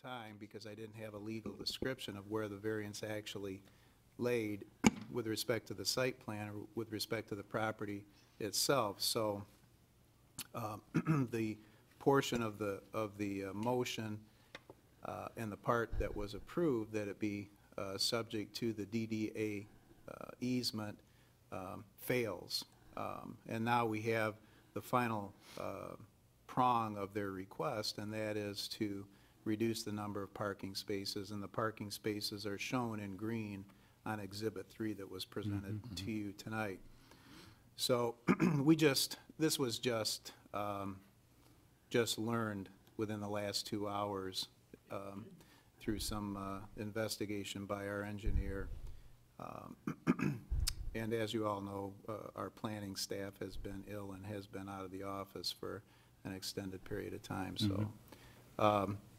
time because I didn't have a legal description of where the variance actually laid with respect to the site plan or with respect to the property itself. So the portion of the motion and the part that was approved, that it be subject to the DDA easement, fails. And now we have the final prong of their request, and that is to reduce the number of parking spaces, and the parking spaces are shown in green on Exhibit 3 that was presented to you tonight. So this was just learned within the last 2 hours through some investigation by our engineer. And as you all know, our planning staff has been ill and has been out of the office for an extended period of time. So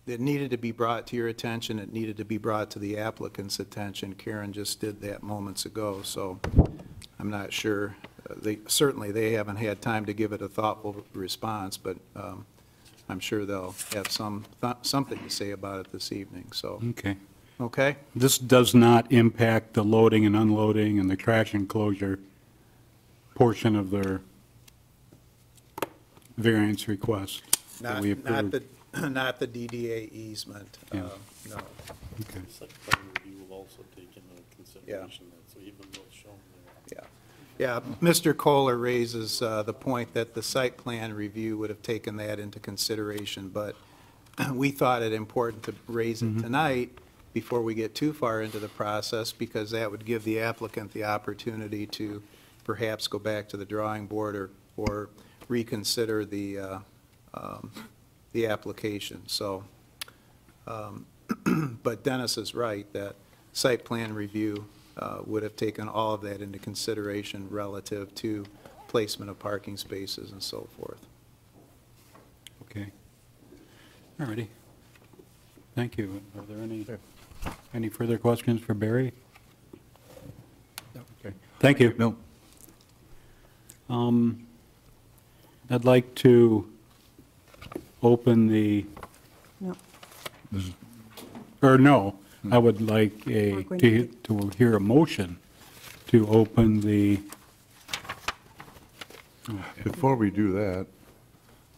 it needed to be brought to your attention. It needed to be brought to the applicant's attention. Karen just did that moments ago. So I'm not sure. Certainly they haven't had time to give it a thoughtful response, but I'm sure they'll have something to say about it this evening. So. Okay. Okay? This does not impact the loading and unloading and the trash enclosure portion of their variance request that we approved. Not the DDA easement, Yeah. no. Okay. Site plan review will also take into consideration that, so even though it's shown there. Yeah, Mr. Kohler raises the point that the site plan review would have taken that into consideration, but we thought it important to raise it tonight before we get too far into the process, because that would give the applicant the opportunity to perhaps go back to the drawing board or reconsider the application. So, but Dennis is right that site plan review would have taken all of that into consideration relative to placement of parking spaces and so forth. Okay. All righty. Thank you. Are there any further questions for Barry? Okay. Thank you. No. I'd like to open the, No. or no, I would like We're going to hear a motion to open the, Before we do that,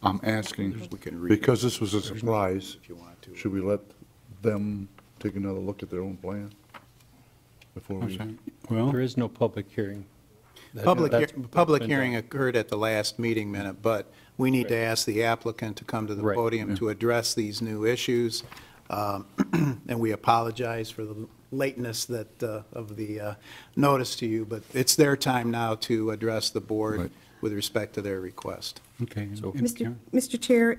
I'm asking, We can read because this was a surprise, if you want to. should we let them take another look at their own plan? Before I'm we, sorry, well, There is no public hearing. Public hearing occurred at the last meeting minute, but we need to ask the applicant to come to the Right. podium to address these new issues. And we apologize for the lateness of the notice to you, but it's their time now to address the board Right. with respect to their request. okay. Mr. Chair,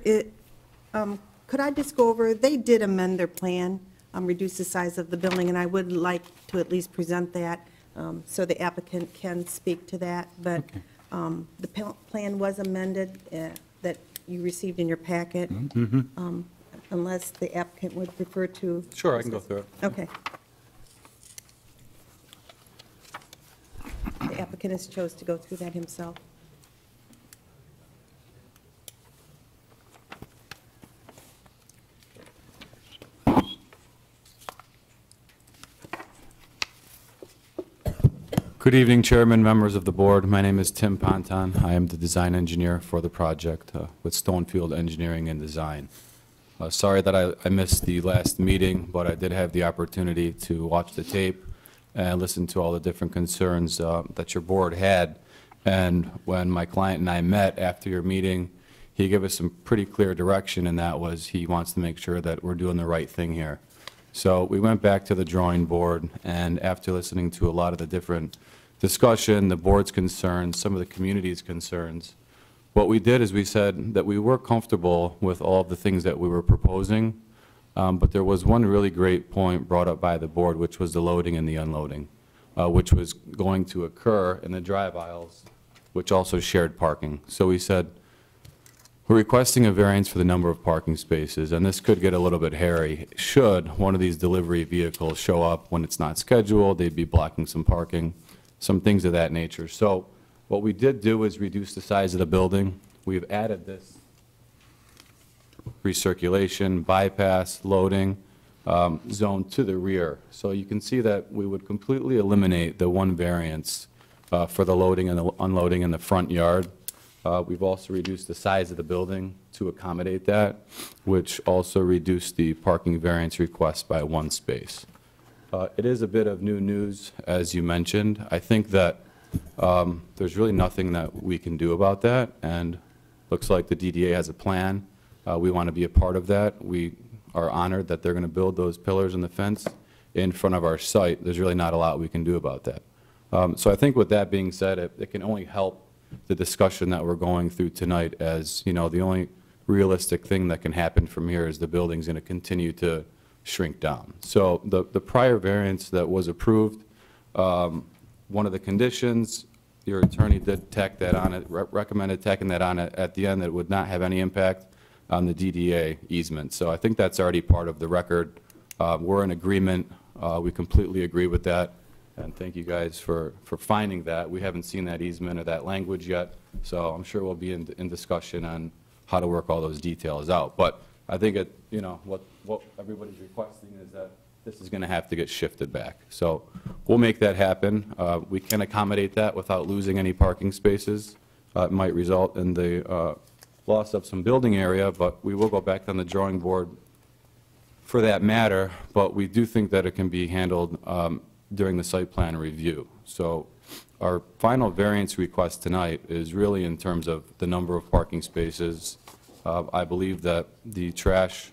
could I just go over, they did amend their plan, reduce the size of the building, and I would like to at least present that so the applicant can speak to that. But Okay. the plan was amended that you received in your packet. Unless the applicant would prefer to. Sure, I can go through it. Okay. The applicant has chose to go through that himself. Good evening, Chairman, members of the board. My name is Tim Ponton. I am the design engineer for the project with Stonefield Engineering and Design. Sorry that I missed the last meeting, but I did have the opportunity to watch the tape and listen to all the different concerns that your board had. And when my client and I met after your meeting, he gave us some pretty clear direction, and that was he wants to make sure that we're doing the right thing here. So we went back to the drawing board, and after listening to a lot of the different discussion, the board's concerns, some of the community's concerns, what we did is we said that we were comfortable with all of the things that we were proposing, but there was one really great point brought up by the board, which was the loading and the unloading, which was going to occur in the drive aisles, which also shared parking. So we said, we're requesting a variance for the number of parking spaces, and this could get a little bit hairy. Should one of these delivery vehicles show up when it's not scheduled, they'd be blocking some parking, some things of that nature. So what we did do is reduce the size of the building. We've added this recirculation, bypass, loading zone to the rear. So you can see that we would completely eliminate the one variance for the loading and the unloading in the front yard. We've also reduced the size of the building to accommodate that, which also reduced the parking variance request by 1 space. It is a bit of new news, as you mentioned. I think that there's really nothing that we can do about that, and looks like the DDA has a plan. We want to be a part of that. We are honored that they're going to build those pillars in the fence in front of our site. There's really not a lot we can do about that. So I think with that being said, it can only help the discussion that we're going through tonight, as, you know, the only realistic thing that can happen from here is the building's going to continue to shrink down. So the prior variance that was approved, one of the conditions, your attorney did tack that on it, recommended tacking that on it at the end, that it would not have any impact on the DDA easement. So I think that's already part of the record. We're in agreement. We completely agree with that. And thank you guys for finding that. We haven't seen that easement or that language yet, so I'm sure we'll be in discussion on how to work all those details out. But I think it, you know, what everybody's requesting is that this is going to have to get shifted back. So we'll make that happen. We can accommodate that without losing any parking spaces. It might result in the loss of some building area, but we will go back on the drawing board for that matter. But we do think that it can be handled during the site plan review. So our final variance request tonight is really in terms of the number of parking spaces. I believe that the trash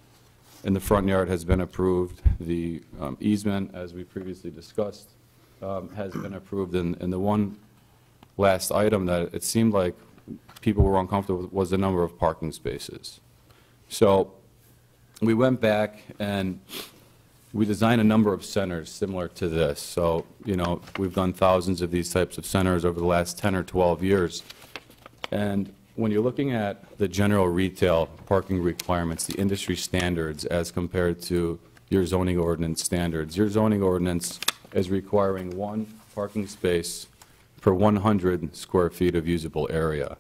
in the front yard has been approved. The easement, as we previously discussed, has been approved. And the one last item that it seemed like people were uncomfortable with was the number of parking spaces. So we went back and we designed a number of centers similar to this. So, you know, we've done thousands of these types of centers over the last 10 or 12 years. And when you're looking at the general retail parking requirements, the industry standards as compared to your zoning ordinance standards, your zoning ordinance is requiring 1 parking space per 100 square feet of usable area.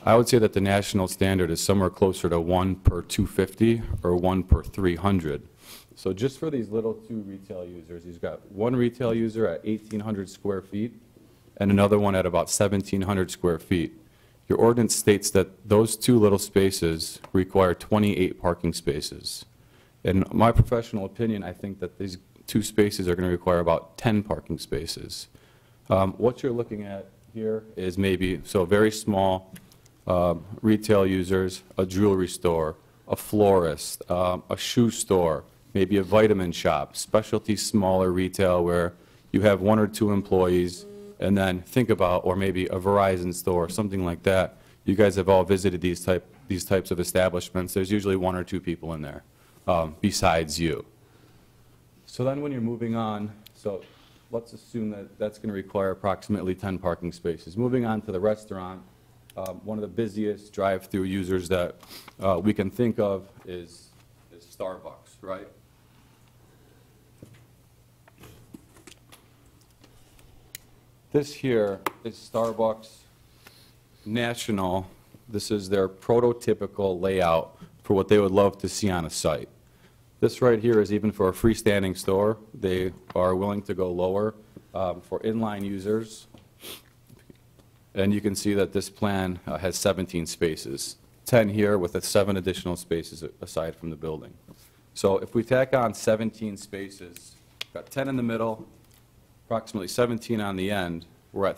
I would say that the national standard is somewhere closer to 1 per 250 or 1 per 300. So just for these little 2 retail users, he's got 1 retail user at 1,800 square feet and another one at about 1,700 square feet. Your ordinance states that those 2 little spaces require 28 parking spaces. In my professional opinion, I think that these 2 spaces are going to require about 10 parking spaces. What you're looking at here is maybe, so very small retail users, a jewelry store, a florist, a shoe store, maybe a vitamin shop, specialty smaller retail where you have 1 or 2 employees, and then think about, or maybe a Verizon store, something like that. You guys have all visited these types of establishments. There's usually 1 or 2 people in there besides you. So then when you're moving on, so let's assume that that's going to require approximately 10 parking spaces. Moving on to the restaurant, one of the busiest drive-through users that we can think of is Starbucks, right? This here is Starbucks National. This is their prototypical layout for what they would love to see on a site. This right here is even for a freestanding store. They are willing to go lower for inline users. And you can see that this plan has 17 spaces, 10 here with 7 additional spaces aside from the building. So if we tack on 17 spaces, got 10 in the middle, approximately 17 on the end, we're at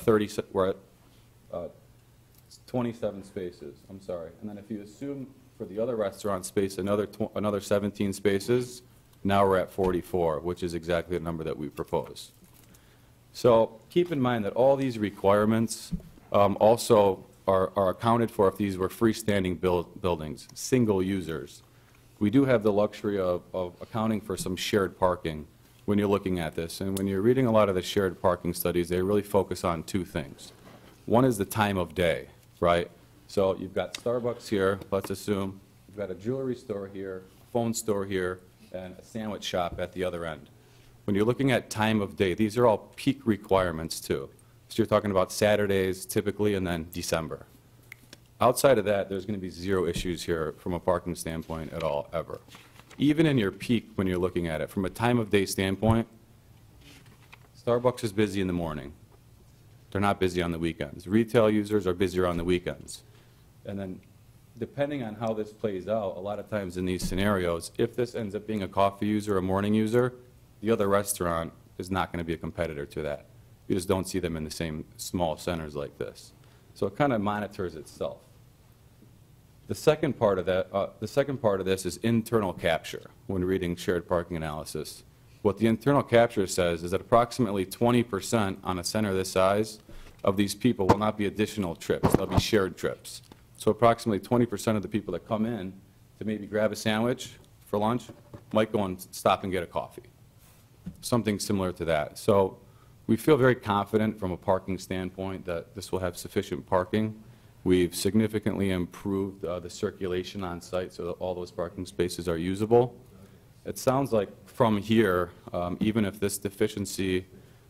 27 spaces, I'm sorry. And then if you assume for the other restaurant space another 17 spaces, now we're at 44, which is exactly the number that we propose. So keep in mind that all these requirements also are accounted for if these were freestanding buildings, single users. We do have the luxury of accounting for some shared parking when you're looking at this. And when you're reading a lot of the shared parking studies, they really focus on 2 things. One is the time of day, right? So you've got Starbucks here, let's assume. You've got a jewelry store here, a phone store here, and a sandwich shop at the other end. When you're looking at time of day, these are all peak requirements too. So you're talking about Saturdays typically and then December. Outside of that, there's going to be zero issues here from a parking standpoint at all, ever. Even in your peak, when you're looking at it, from a time of day standpoint, Starbucks is busy in the morning. They're not busy on the weekends. Retail users are busier on the weekends. And then, depending on how this plays out, a lot of times in these scenarios, if this ends up being a coffee user, a morning user, the other restaurant is not going to be a competitor to that. You just don't see them in the same small centers like this. So it kind of monitors itself. The second part of this is internal capture when reading shared parking analysis. What the internal capture says is that approximately 20% on a center this size of these people will not be additional trips, they'll be shared trips. So approximately 20% of the people that come in to maybe grab a sandwich for lunch might go and stop and get a coffee. Something similar to that. So we feel very confident from a parking standpoint that this will have sufficient parking. We've significantly improved the circulation on site so that all those parking spaces are usable. It sounds like from here, even if this deficiency,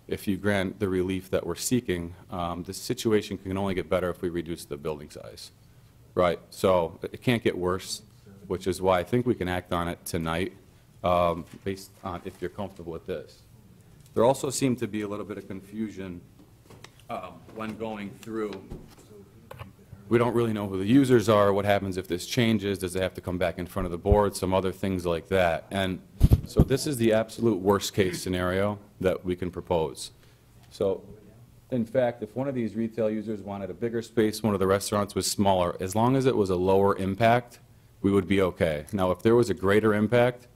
if you grant the relief that we're seeking, the situation can only get better if we reduce the building size. Right, so it can't get worse, which is why I think we can act on it tonight, based on if you're comfortable with this. There also seemed to be a little bit of confusion when going through. We don't really know who the users are, what happens if this changes, does it have to come back in front of the board, some other things like that. And so this is the absolute worst-case scenario that we can propose. So, in fact, if one of these retail users wanted a bigger space, one of the restaurants was smaller, as long as it was a lower impact, we would be okay. Now, if there was a greater impact,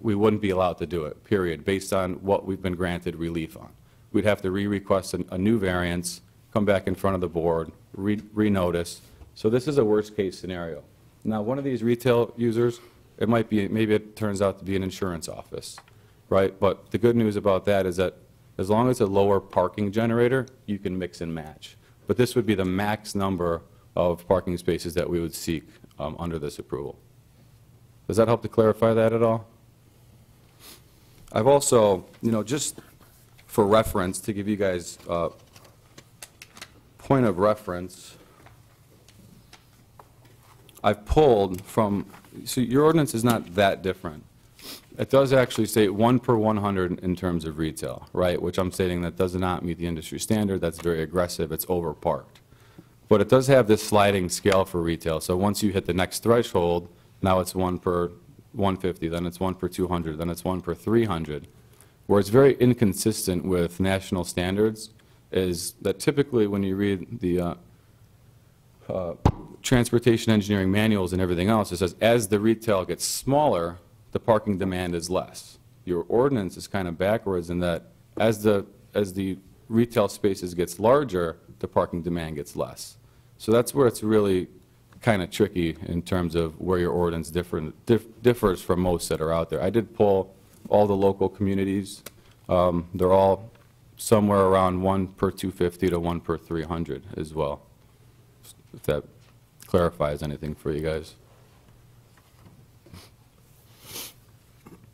we wouldn't be allowed to do it, period, based on what we've been granted relief on. We'd have to re-request a new variance, come back in front of the board, re-notice. So this is a worst-case scenario. Now, one of these retail users, it might be, maybe it turns out to be an insurance office, right? But the good news about that is that as long as it's a lower parking generator, you can mix and match. But this would be the max number of parking spaces that we would seek under this approval. Does that help to clarify that at all? I've also, just for reference, to give you guys point of reference, I've pulled from, so your ordinance is not that different. It does actually say 1 per 100 in terms of retail, right, which I'm stating that does not meet the industry standard. That's very aggressive. It's overparked. But it does have this sliding scale for retail. So once you hit the next threshold, now it's 1 per 150, then it's 1 per 200, then it's 1 per 300. Where it's very inconsistent with national standards is that typically when you read the transportation engineering manuals and everything else, it says as the retail gets smaller, the parking demand is less. Your ordinance is kind of backwards in that as the retail spaces gets larger, the parking demand gets less. So that's where it's really kind of tricky in terms of where your ordinance differs from most that are out there. I did pull all the local communities. They're all somewhere around 1 per 250 to 1 per 300 as well, if that clarifies anything for you guys.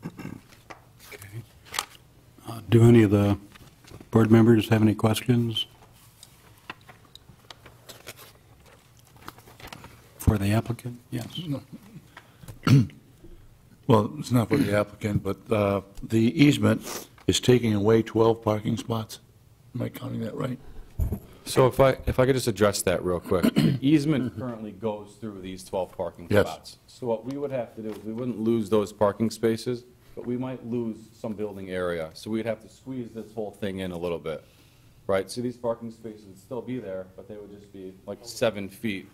Okay. Do any of the board members have any questions for the applicant? Yes. Well, it's not for the applicant, but the easement is taking away 12 parking spots. Am I counting that right? So if I could just address that real quick. The easement currently goes through these 12 parking Yes. spots. So what we would have to do is we wouldn't lose those parking spaces, but we might lose some building area. So we'd have to squeeze this whole thing in a little bit, right? So these parking spaces would still be there, but they would just be like 7 feet.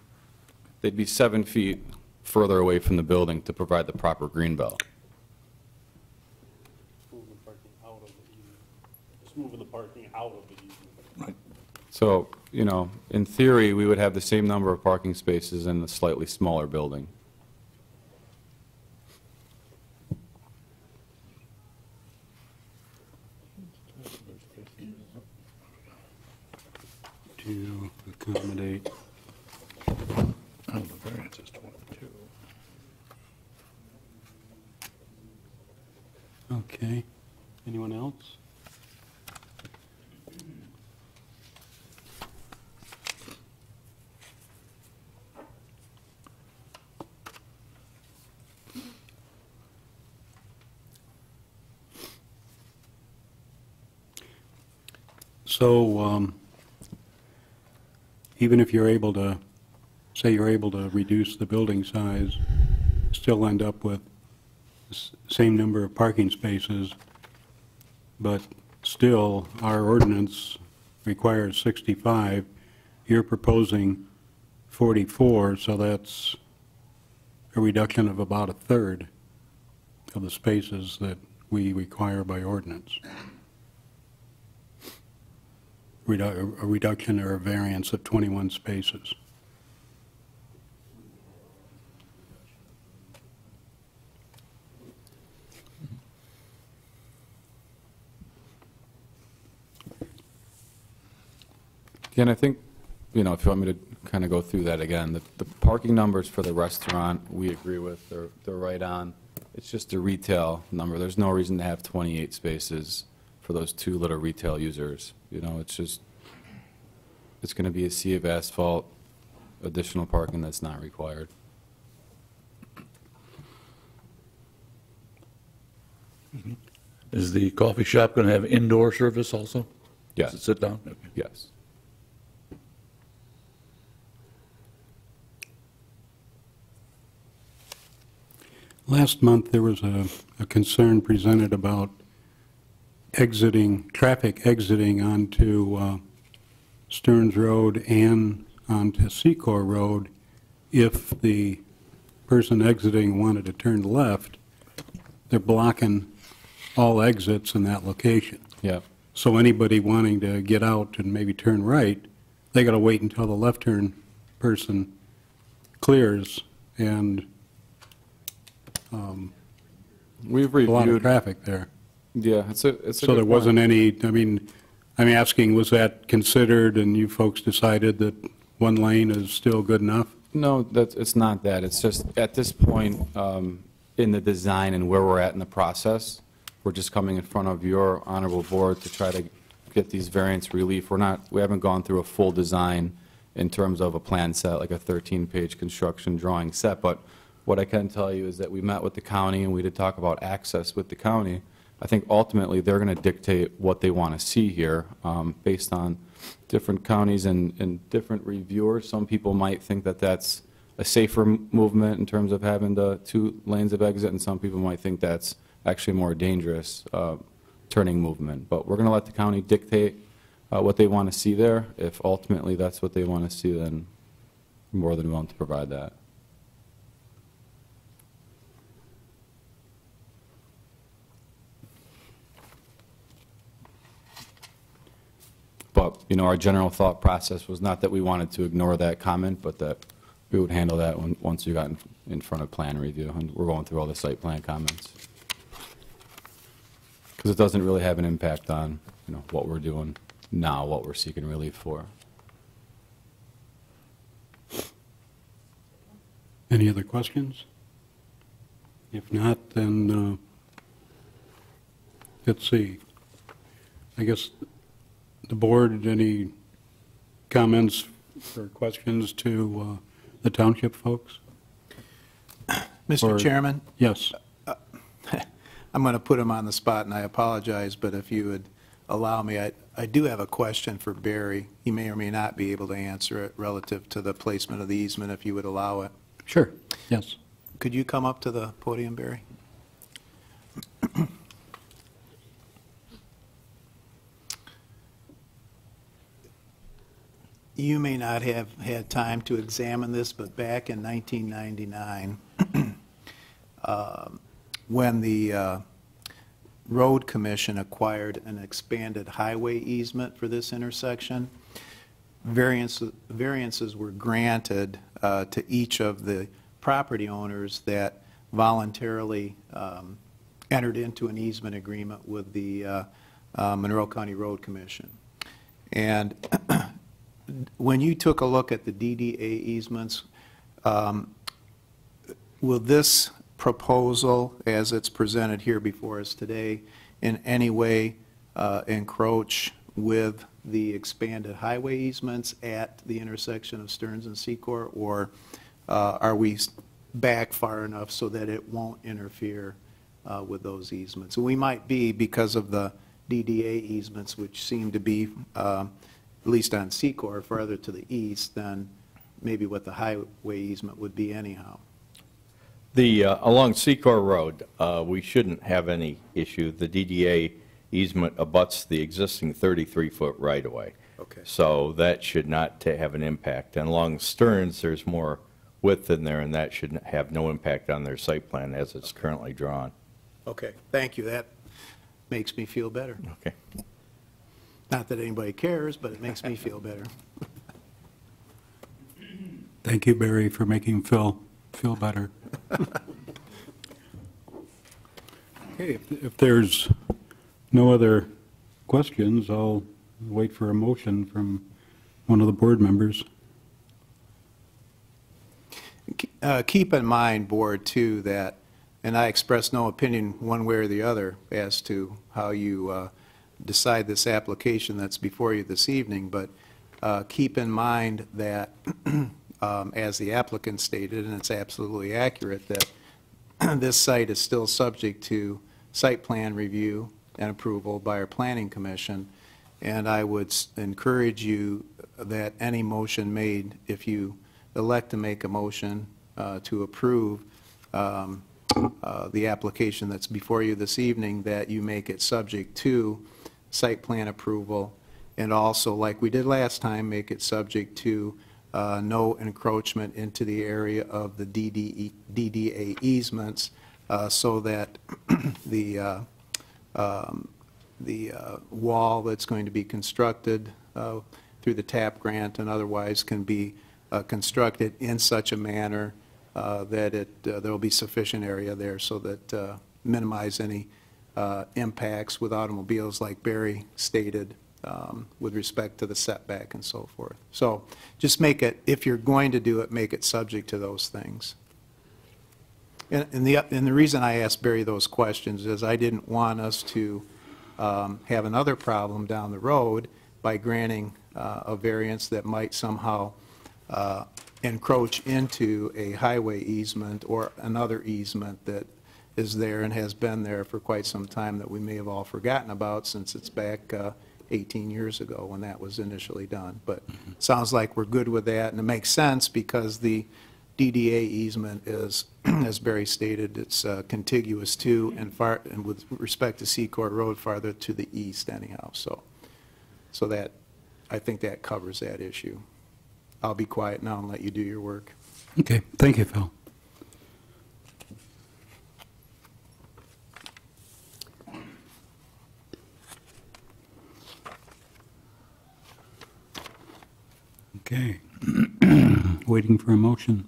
They'd be 7 feet further away from the building to provide the proper green belt. Moving the parking out of the easement. Just moving the parking out of the easement. Right. So, in theory, we would have the same number of parking spaces in the slightly smaller building. To accommodate. Oh, the variance is 22. Okay. Anyone else? So even if you're able to, say you're able to reduce the building size, still end up with the same number of parking spaces, but still, our ordinance requires 65. You're proposing 44, so that's a reduction of about a third of the spaces that we require by ordinance. A reduction or a variance of 21 spaces. Again, I think, if you want me to kind of go through that again, the parking numbers for the restaurant, we agree with, they're right on. It's just a retail number. There's no reason to have 28 spaces for those 2 little retail users. It's just, it's going to be a sea of asphalt, additional parking that's not required. Is the coffee shop going to have indoor service also? Yes. Does it sit down? Okay. Yes. Last month, there was a concern presented about traffic exiting onto Stearns Road and onto Secor Road. If the person exiting wanted to turn left, they're blocking all exits in that location. Yeah. So anybody wanting to get out and maybe turn right, they got to wait until the left turn person clears, and We've a lot of reviewed, traffic there. yeah, it's a So good there point. wasn't any, I'm asking, was that considered, and you folks decided that one lane is still good enough? No, it's not that. It's just, at this point, in the design and where we're at in the process, we're just coming in front of your honorable board to try to get these variance relief. We haven't gone through a full design in terms of a plan set, like a 13-page construction drawing set, but what I can tell you is that we met with the county and we did talk about access with the county. I think ultimately they're going to dictate what they want to see here based on different counties and different reviewers. Some people might think that that's a safer movement in terms of having the 2 lanes of exit, and some people might think that's actually more dangerous turning movement. But we're going to let the county dictate what they want to see there. If ultimately that's what they want to see, then we're more than willing to provide that. But, our general thought process was not that we wanted to ignore that comment, but that we would handle that once you got in front of plan review, and we're going through all the site plan comments. Because it doesn't really have an impact on, what we're doing now, what we're seeking relief for. Any other questions? If not, then, let's see. I guess the board, any comments or questions to the township folks? Mr. Or- Chairman, Yes. I'm going to put him on the spot, and I apologize, but if you would allow me, I do have a question for Barry. He may or may not be able to answer it relative to the placement of the easement, if you would allow it. Sure, yes. Could you come up to the podium, Barry? You may not have had time to examine this, but back in 1999, when the Road Commission acquired an expanded highway easement for this intersection, variances were granted to each of the property owners that voluntarily entered into an easement agreement with the Monroe County Road Commission. And when you took a look at the DDA easements, will this proposal, as it's presented here before us today, in any way encroach with the expanded highway easements at the intersection of Stearns and Secor, or are we back far enough so that it won't interfere with those easements? We might be, because of the DDA easements, which seem to be, at least on Secor, farther to the east than maybe what the highway easement would be anyhow. Along Secor Road, we shouldn't have any issue. The DDA easement abuts the existing 33-foot right-of-way. Okay. So that should not have an impact. And along Stearns, there's more width in there, and that should have no impact on their site plan as it's currently drawn. Okay, thank you. That makes me feel better. Okay. Not that anybody cares, but it makes me feel better. Thank you, Barry, for making Phil feel better. Okay, if there's no other questions, I'll wait for a motion from one of the board members. Keep in mind, Board, too, that, and I express no opinion one way or the other as to how you decide this application that's before you this evening, but keep in mind that, as the applicant stated, and it's absolutely accurate, that this site is still subject to site plan review and approval by our Planning Commission, and I would encourage you that any motion made, if you elect to make a motion to approve the application that's before you this evening, that you make it subject to site plan approval, and also, like we did last time, make it subject to no encroachment into the area of the DDA easements, so that the wall that's going to be constructed through the TAP grant and otherwise can be constructed in such a manner that there will be sufficient area there so that minimize any impacts with automobiles, like Barry stated, with respect to the setback and so forth. So just make it, if you're going to do it, make it subject to those things. And the reason I asked Barry those questions is I didn't want us to have another problem down the road by granting a variance that might somehow encroach into a highway easement or another easement that is there and has been there for quite some time that we may have all forgotten about, since it's back 18 years ago when that was initially done. But it sounds like we're good with that, and it makes sense because the DDA easement is, as Barry stated, it's contiguous to and with respect to Secor Road, farther to the east anyhow. So that, I think that covers that issue. I'll be quiet now and let you do your work. Okay, thank you, Phil. Okay, waiting for a motion.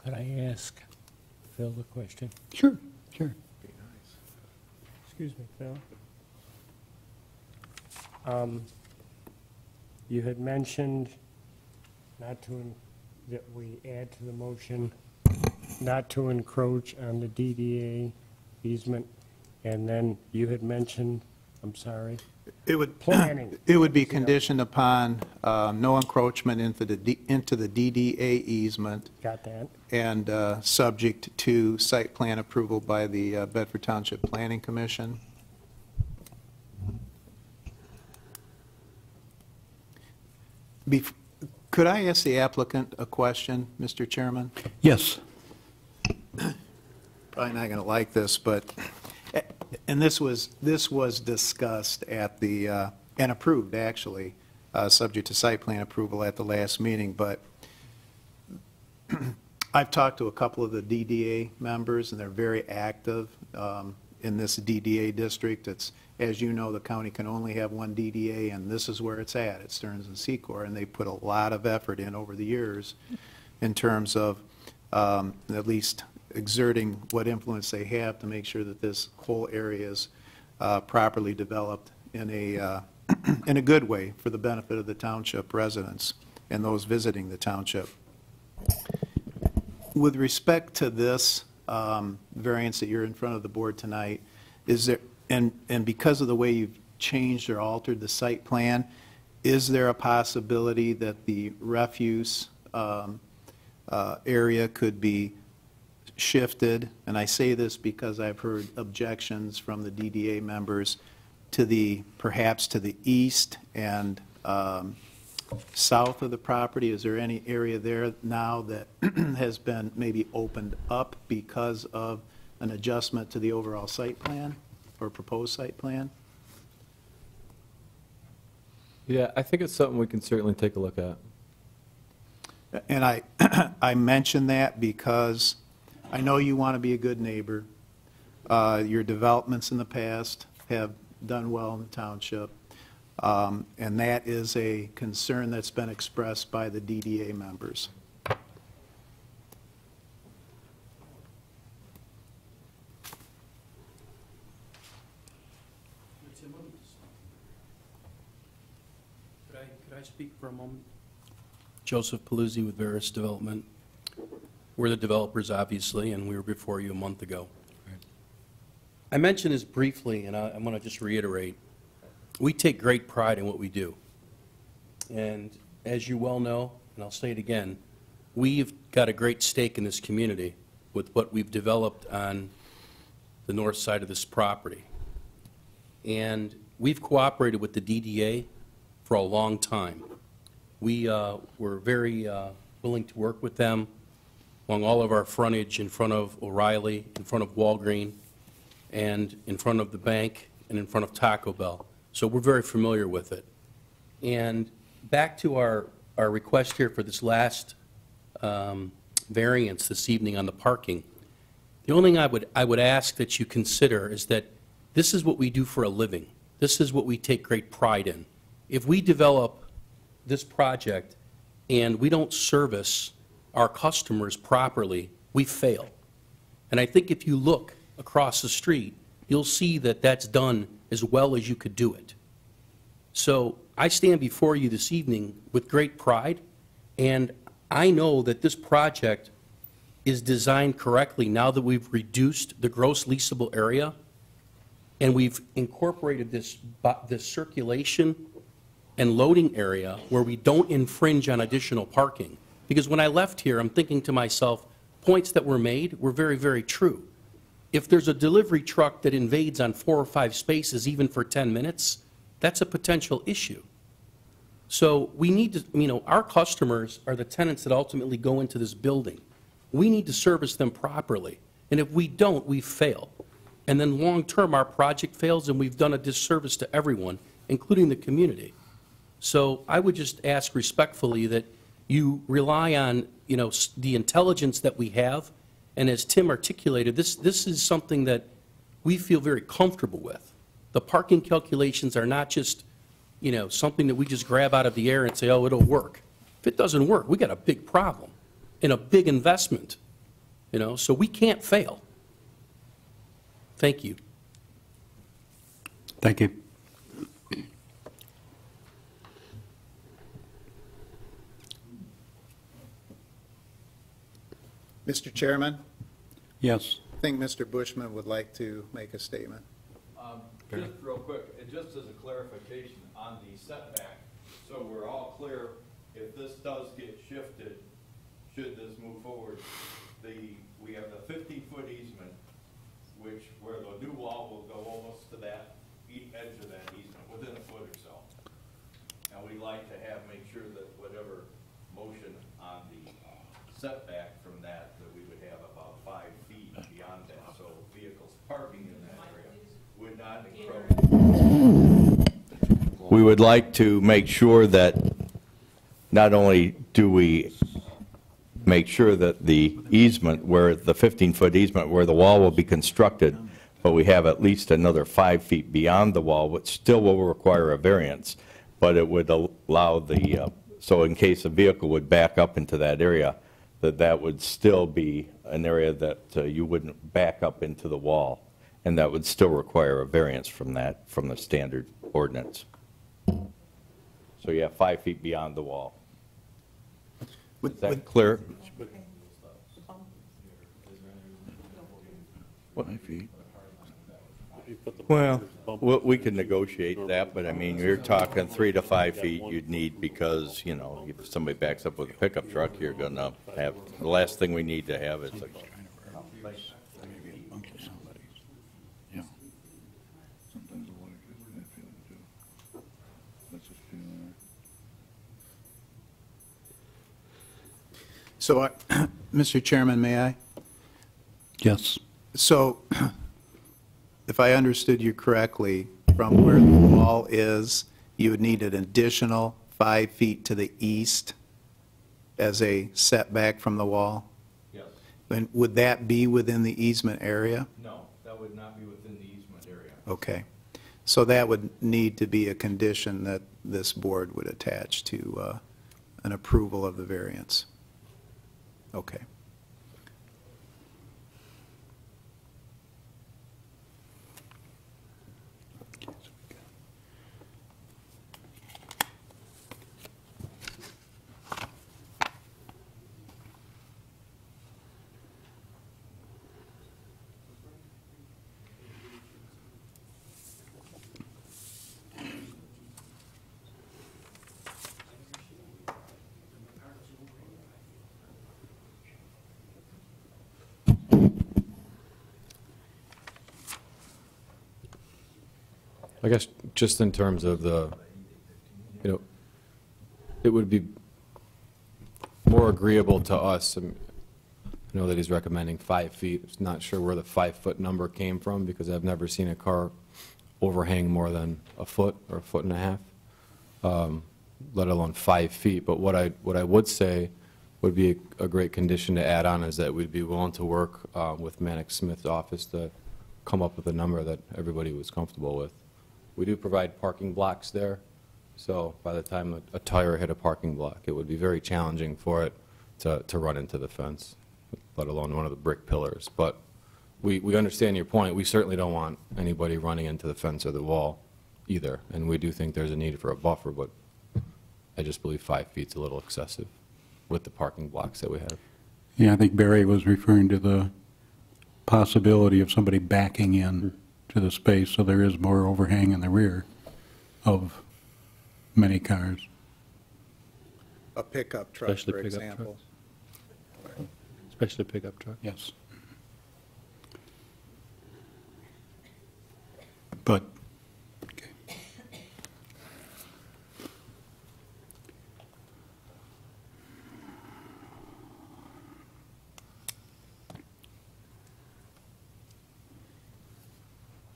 Could I ask Phil a question? Sure, sure. Excuse me, Phil. You had mentioned not to, that we add to the motion, not to encroach on the DDA easement And then you had mentioned, I'm sorry, It would, planning. it would be conditioned upon no encroachment into the DDA easement Got that? and subject to site plan approval by the Bedford Township Planning Commission. Could I ask the applicant a question, Mr. Chairman? Yes. Probably not going to like this, but, and this was discussed at the, and approved, actually, subject to site plan approval at the last meeting, but I've talked to a couple of the DDA members, and they're very active in this DDA district. It's, as you know, the county can only have one DDA, and this is where it's at. It's Stearns and Secor, and they put a lot of effort in over the years in terms of at least exerting what influence they have to make sure that this whole area is properly developed in a good way for the benefit of the township residents and those visiting the township. With respect to this variance that you're in front of the board tonight, is there, and because of the way you've changed or altered the site plan, is there a possibility that the refuse area could be shifted? And I say this because I've heard objections from the DDA members to the, perhaps to the east and south of the property. Is there any area there now that has been maybe opened up because of an adjustment to the overall site plan or proposed site plan? Yeah, I think it's something we can certainly take a look at. And I mention that because I know you want to be a good neighbor. Your developments in the past have done well in the township. And that is a concern that's been expressed by the DDA members. Could I speak for a moment? Joseph Paluzzi with Veris Development. We're the developers, obviously, and we were before you a month ago. I mentioned this briefly, and I'm going to just reiterate. We take great pride in what we do. And as you well know, and I'll say it again, we've got a great stake in this community with what we've developed on the north side of this property. And we've cooperated with the DDA for a long time. We were very willing to work with them along all of our frontage in front of O'Reilly, in front of Walgreen, and in front of the bank, and in front of Taco Bell. So we're very familiar with it. And back to our request here for this last variance this evening on the parking, the only thing I would ask that you consider is that this is what we do for a living. This is what we take great pride in. If we develop this project and we don't service our customers properly, we fail. And I think if you look across the street, you'll see that that's done as well as you could do it. So I stand before you this evening with great pride, and I know that this project is designed correctly now that we've reduced the gross leasable area and we've incorporated this circulation and loading area where we don't infringe on additional parking. Because when I left here, I'm thinking to myself, points that were made were very, very true. If there's a delivery truck that invades on 4 or 5 spaces, even for 10 minutes, that's a potential issue. So we need to, our customers are the tenants that ultimately go into this building. We need to service them properly. And if we don't, we fail. And then long-term, our project fails, and we've done a disservice to everyone, including the community. So I would just ask respectfully that you rely on, the intelligence that we have. And as Tim articulated, this is something that we feel very comfortable with. The parking calculations are not just, something that we just grab out of the air and say, oh, it'll work. If it doesn't work, we got a big problem and a big investment, so we can't fail. Thank you. Thank you. Mr. Chairman, Yes. I think Mr. Bushman would like to make a statement. Barry. Just real quick, and just as a clarification on the setback, so we're all clear, if this does get shifted, should this move forward, we have the 15-foot easement, where the new wall will go almost to that edge of that easement, within a foot or so. And we'd like to make sure that whatever motion on the setback from that we would have about 5 feet beyond that, so vehicles parking in that area would not encroach. We would like to make sure that not only do we make sure that the easement, where the 15-foot easement where the wall will be constructed, but we have at least another 5 feet beyond the wall, which still will require a variance, but it would allow so in case a vehicle would back up into that area, that would still be an area that you wouldn't back up into the wall, and that would still require a variance from the standard ordinance. So you have 5 feet beyond the wall. Is that clear? 5 feet. Well, we can negotiate that, but I mean, you're talking 3 to 5 feet you'd need because, you know, if somebody backs up with a pickup truck, you're going to have, the last thing we need to have is a Yeah. Sometimes the water gets in that field too. That's just feeling So, Mr. Chairman, may I? Yes. So, if I understood you correctly, from where the wall is, you would need an additional 5 feet to the east as a setback from the wall? Yes. And would that be within the easement area? No, that would not be within the easement area. Okay. So that would need to be a condition that this board would attach to an approval of the variance. Okay. I guess just in terms of it would be more agreeable to us. I know that he's recommending 5 feet. I'm not sure where the 5-foot number came from because I've never seen a car overhang more than a foot or a foot and a half, let alone 5 feet. But what I would say would be a great condition to add on is that we'd be willing to work with Mannix Smith's office to come up with a number that everybody was comfortable with. We do provide parking blocks there, so by the time a tire hit a parking block, it would be very challenging for it to run into the fence, let alone one of the brick pillars. But we understand your point. We certainly don't want anybody running into the fence or the wall either, and we do think there's a need for a buffer, but I just believe 5 feet's a little excessive with the parking blocks that we have. Yeah, I think Barry was referring to the possibility of somebody backing in to the space, so there is more overhang in the rear of many cars. A pickup truck, Especially for pickup example. Especially a pickup truck. Yes. But, okay.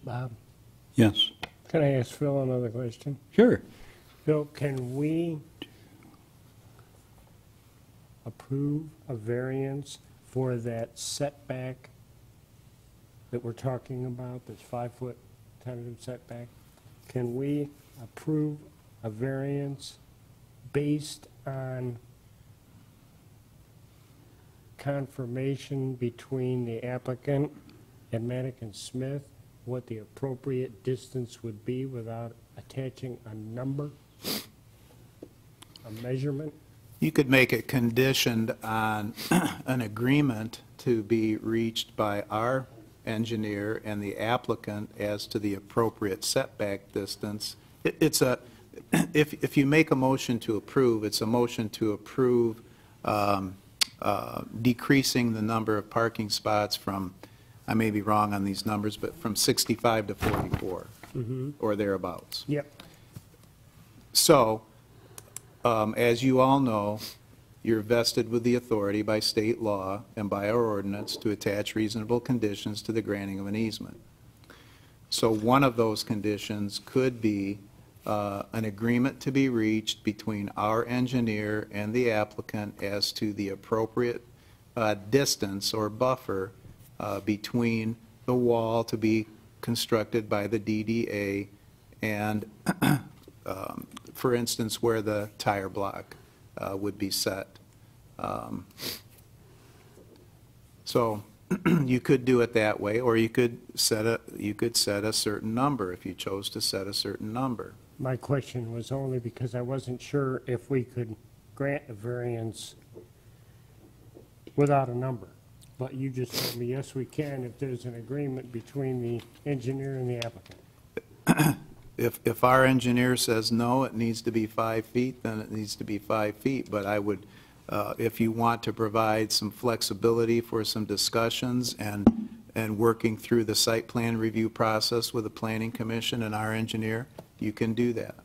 Bob, Yes. can I ask Phil another question? Sure. Phil, can we approve a variance for that setback that we're talking about, this 5-foot tentative setback? Can we approve a variance based on confirmation between the applicant and Mannix Smith what the appropriate distance would be without attaching a number, a measurement? You could make it conditioned on an agreement to be reached by our engineer and the applicant as to the appropriate setback distance. If you make a motion to approve, it's a motion to approve decreasing the number of parking spots from, I may be wrong on these numbers, but from 65 to 44, or thereabouts. Yep. So, as you all know, you're vested with the authority by state law and by our ordinance to attach reasonable conditions to the granting of an easement. So one of those conditions could be an agreement to be reached between our engineer and the applicant as to the appropriate distance or buffer between the wall to be constructed by the DDA and, for instance, where the tire block would be set. So you could do it that way, or you could set a certain number if you chose to set a certain number. My question was only because I wasn't sure if we could grant a variance without a number. But you just told me, yes, we can if there's an agreement between the engineer and the applicant. If our engineer says no, it needs to be 5 feet, then it needs to be 5 feet. But I would, if you want to provide some flexibility for some discussions and working through the site plan review process with the planning commission and our engineer, you can do that.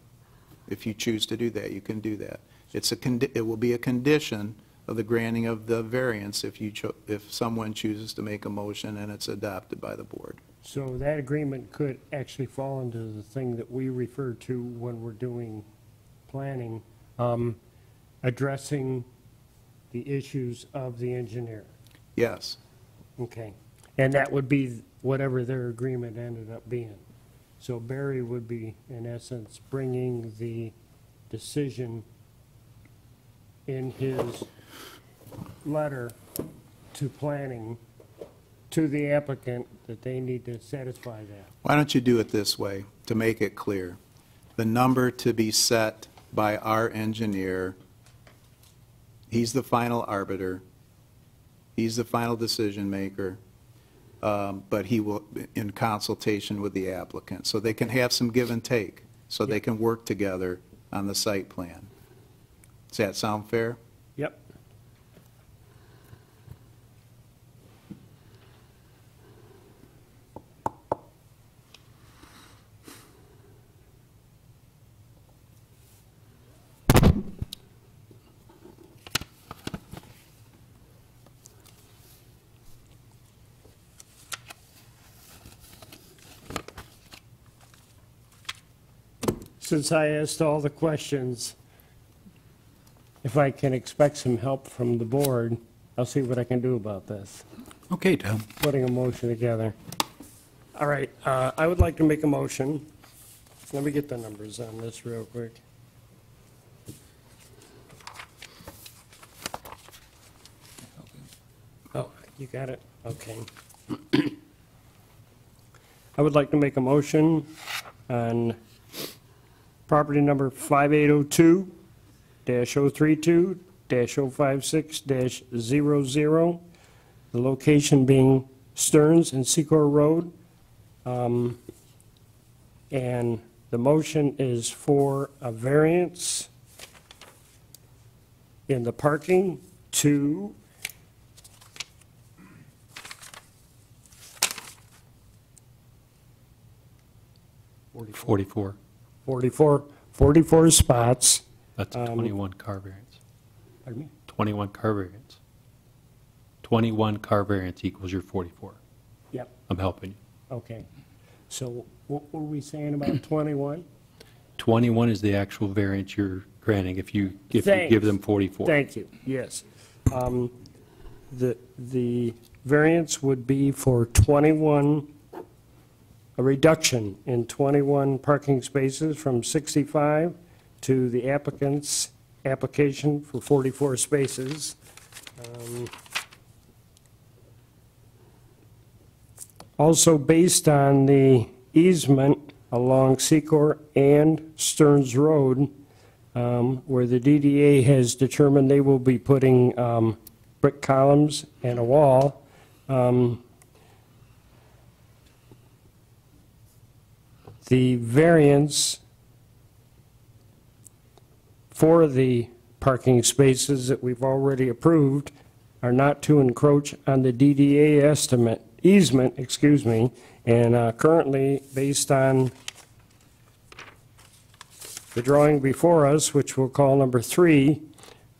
If you choose to do that, you can do that. It will be a condition of the granting of the variance if someone chooses to make a motion and it's adopted by the board. So that agreement could actually fall into the thing that we refer to when we're doing planning, addressing the issues of the engineer. Yes. Okay. And that would be whatever their agreement ended up being. So Barry would be, in essence, bringing the decision in his letter to planning to the applicant that they need to satisfy that. Why don't you do it this way, to make it clear? The number to be set by our engineer, he's the final arbiter, he's the final decision maker, but he will, in consultation with the applicant, so they can have some give and take, so they can work together on the site plan. Does that sound fair? Yep. Since I asked all the questions, if I can expect some help from the board, I'll see what I can do about this, Okay, Tom. putting a motion together. All right, I would like to make a motion. Let me get the numbers on this real quick. Oh, you got it? Okay. I would like to make a motion on property number 5802-032-056-00, the location being Stearns and Secor Road. And the motion is for a variance in the parking to 44. 44 spots. That's a 21 car variance. Pardon me? 21 car variance. 21 car variance equals your 44. Yep, I'm helping you. okay. So what were we saying about 21? 21 is the actual variance you're granting if you Thanks. give them 44. Thank you, yes. The variance would be for 21, a reduction in 21 parking spaces from 65 to the applicant's application for 44 spaces. Also based on the easement along Secor and Stearns Road, where the DDA has determined they will be putting brick columns and a wall. the variance for the parking spaces that we've already approved are not to encroach on the DDA easement, and currently, based on the drawing before us, which we'll call number 3,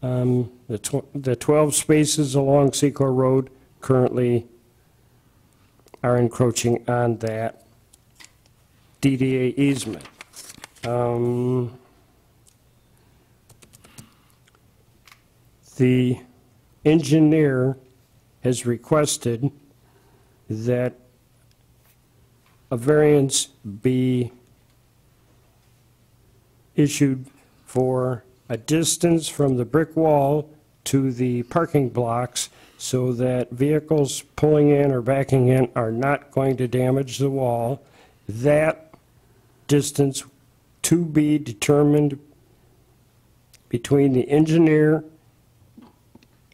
the 12 spaces along Secor Road currently are encroaching on that DDA easement. The engineer has requested that a variance be issued for a distance from the brick wall to the parking blocks so that vehicles pulling in or backing in are not going to damage the wall. That distance to be determined between the engineer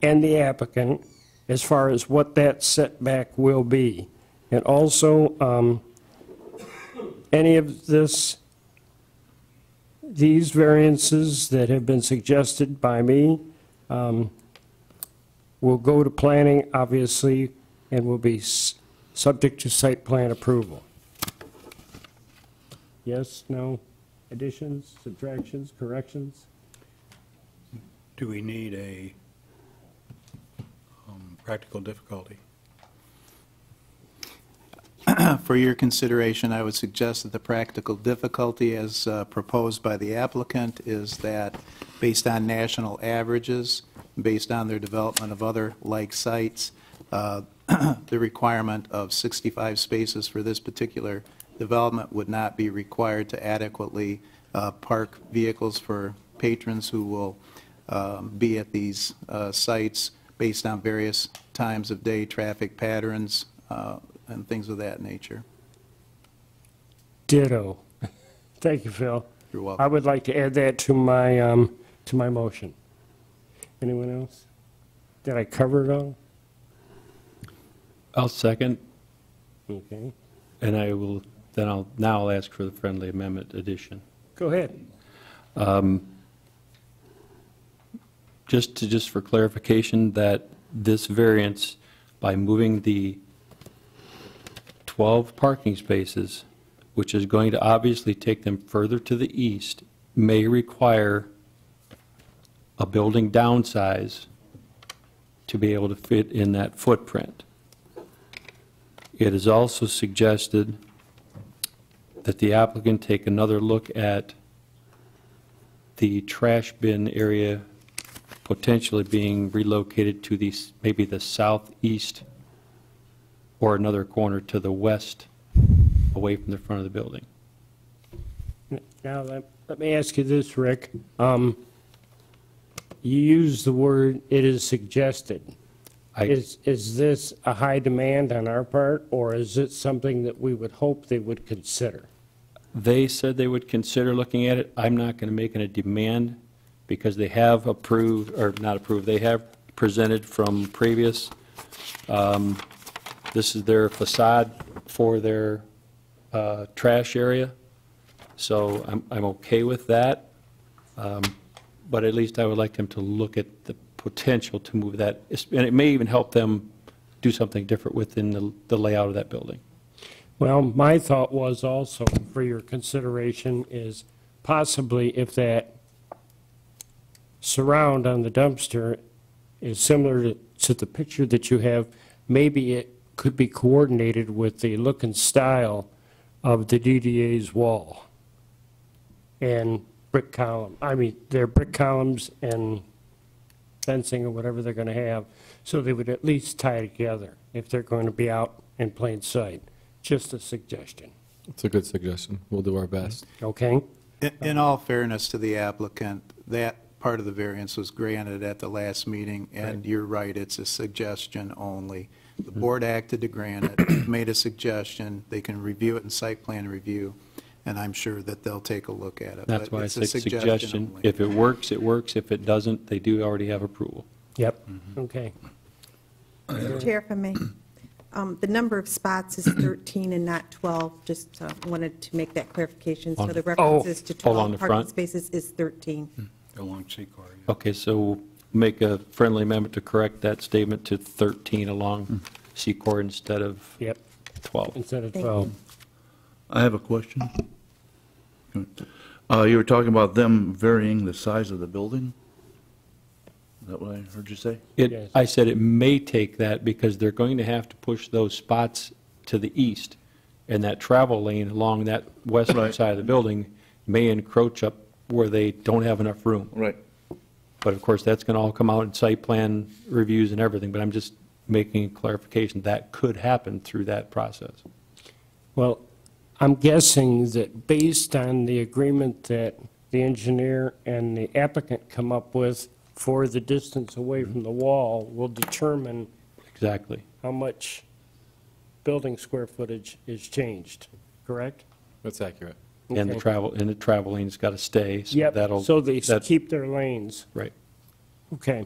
and the applicant as far as what that setback will be. And also, any of these variances that have been suggested by me will go to planning, obviously, and will be subject to site plan approval. Yes, no, additions, subtractions, corrections? Do we need a practical difficulty? For your consideration, I would suggest that the practical difficulty as proposed by the applicant is that based on national averages, based on their development of other like sites, the requirement of 65 spaces for this particular development would not be required to adequately park vehicles for patrons who will be at these sites based on various times of day, traffic patterns, and things of that nature. Ditto. Thank you, Phil. You're welcome. I would like to add that to my motion. Anyone else? Did I cover it all? I'll second, Okay. and I'll ask for the friendly amendment addition. Go ahead. Just for clarification, that this variance, by moving the 12 parking spaces, which is going to obviously take them further to the east, may require a building downsize to be able to fit in that footprint. It is also suggested that the applicant take another look at the trash bin area potentially being relocated to maybe the southeast or another corner to the west, away from the front of the building. Now, let me ask you this, Rick. You used the word, "it is suggested." Is this a high demand on our part, or is it something that we would hope they would consider? They said they would consider looking at it. I'm not going to make it a demand because they have approved, or not approved, they have presented from previous. This is their facade for their trash area, so I'm okay with that. But at least I would like them to look at the potential to move that, and it may even help them do something different within the layout of that building. Well, my thought was also, for your consideration, is possibly if that surround on the dumpster is similar to the picture that you have, maybe it could be coordinated with the look and style of the DDA's wall and brick column. I mean, they're brick columns and fencing or whatever they're going to have, so they would at least tie together if they're going to be out in plain sight. Just a suggestion, It's a good suggestion. We'll do our best. okay? In all fairness to the applicant, that part of the variance was granted at the last meeting, and you're right, it's a suggestion only. The board acted to grant it, made a suggestion, they can review it in site plan review, and I'm sure that they'll take a look at it. That's But why I it's a said suggestion. only. If it works, it works. If it doesn't, they do already have approval. Yep, okay. Mr. Chair, if I may. The number of spots is 13 and not 12, just wanted to make that clarification. So the references to along the 12 parking front? spaces is 13. Along Secor. Yeah. Okay, so make a friendly amendment to correct that statement to 13 along Secor instead of Yep, 12. instead of Thank 12. I have a question. You were talking about them varying the size of the building? Is that what I heard you say? Yes. I said it may take that because they're going to have to push those spots to the east, and that travel lane along that western Right. side of the building may encroach up where they don't have enough room. Right. But of course, that's going to all come out in site plan reviews and everything, but I'm just making a clarification, that could happen through that process. Well, I'm guessing that based on the agreement that the engineer and the applicant come up with for the distance away from the wall will determine Exactly. how much building square footage is changed, correct? That's accurate. And the Okay. travel lane's got to stay, so Yep, that'll. so they that- keep their lanes. Right, Okay,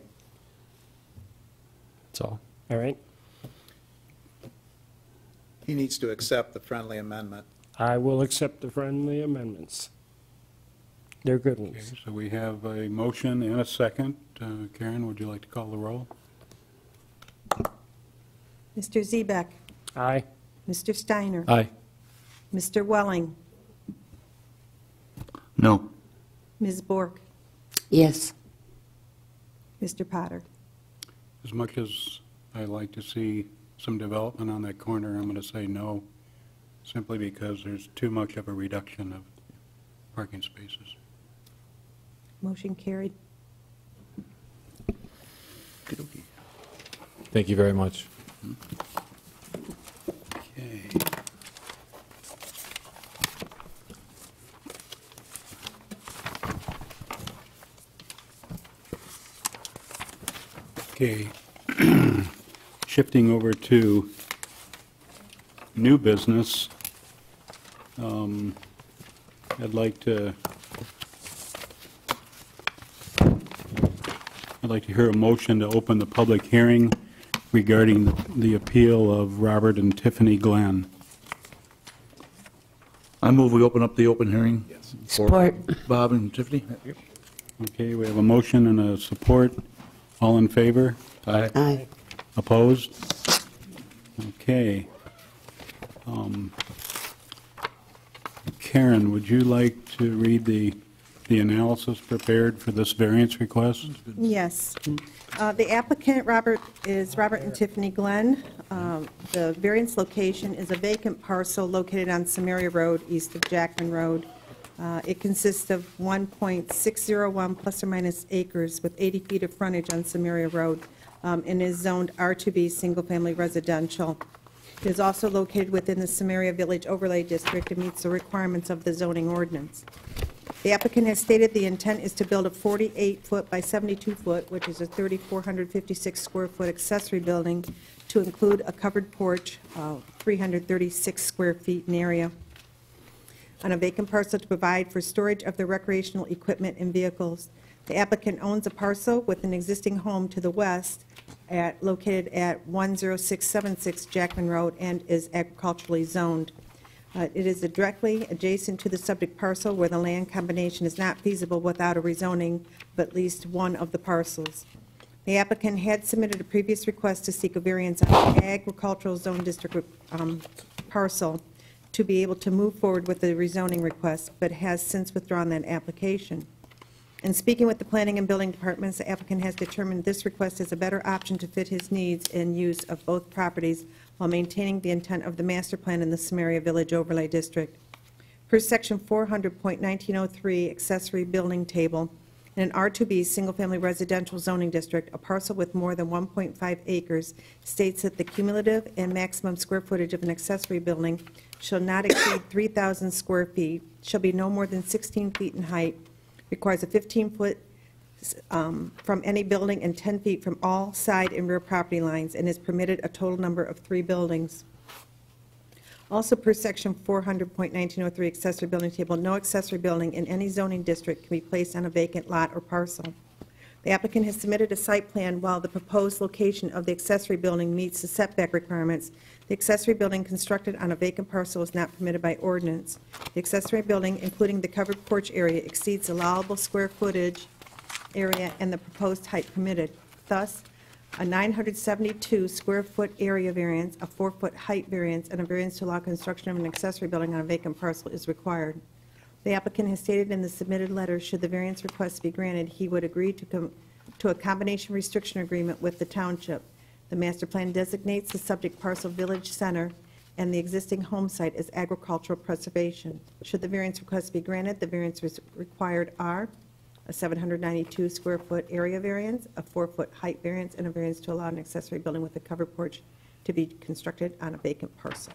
that's all. all right. He needs to accept the friendly amendment. I will accept the friendly amendments. They're good Okay, ones. so we have a motion and a second. Karen, would you like to call the roll? Mr. Zebek, Aye. Mr. Steiner, Aye. Mr. Welling, No. Ms. Bork, Yes. Mr. Potter. As much as I like to see some development on that corner, I'm going to say no, simply because there's too much of a reduction of parking spaces. Motion carried. Thank you very much. Okay. Okay. Shifting over to new business, I'd like to hear a motion to open the public hearing regarding the appeal of Robert and Tiffany Glenn. I move we open up the open hearing. Yes. For Support. Bob and Tiffany? Okay, we have a motion and a support. All in favor? Aye. Opposed? Okay. Karen, would you like to read the analysis prepared for this variance request? Yes. The applicant, is Robert and Tiffany Glenn. The variance location is a vacant parcel located on Samaria Road, east of Jackman Road. It consists of 1.601 plus or minus acres with 80 feet of frontage on Samaria Road, and is zoned R2B, single-family residential. It is also located within the Samaria Village Overlay District and meets the requirements of the zoning ordinance. The applicant has stated the intent is to build a 48-foot by 72-foot, which is a 3,456 square foot accessory building, to include a covered porch, 336 square feet in area, on a vacant parcel to provide for storage of the recreational equipment and vehicles. The applicant owns a parcel with an existing home to the west located at 10676 Jackman Road and is agriculturally zoned. It is directly adjacent to the subject parcel where the land combination is not feasible without a rezoning of at least one of the parcels. The applicant had submitted a previous request to seek a variance on the agricultural zone district parcel to be able to move forward with the rezoning request, but has since withdrawn that application. In speaking with the Planning and Building Departments, the applicant has determined this request is a better option to fit his needs and use of both properties while maintaining the intent of the master plan in the Samaria Village Overlay District. Per Section 400.1903 accessory building table, in an R2B single-family residential zoning district, a parcel with more than 1.5 acres states that the cumulative and maximum square footage of an accessory building shall not exceed 3,000 square feet, shall be no more than 16 feet in height, requires a 15-foot from any building and 10 feet from all side and rear property lines, and is permitted a total number of 3 buildings. Also, per Section 400.1903 accessory building table, no accessory building in any zoning district can be placed on a vacant lot or parcel. The applicant has submitted a site plan while the proposed location of the accessory building meets the setback requirements. The accessory building constructed on a vacant parcel is not permitted by ordinance. The accessory building, including the covered porch area, exceeds allowable square footage area and the proposed height permitted. Thus, a 972 square foot area variance, a 4-foot height variance, and a variance to allow construction of an accessory building on a vacant parcel is required. The applicant has stated in the submitted letter, should the variance request be granted, he would agree to a combination restriction agreement with the township. The master plan designates the subject parcel village center and the existing home site as agricultural preservation. Should the variance request be granted, the variance required are a 792 square foot area variance, a 4-foot height variance, and a variance to allow an accessory building with a covered porch to be constructed on a vacant parcel.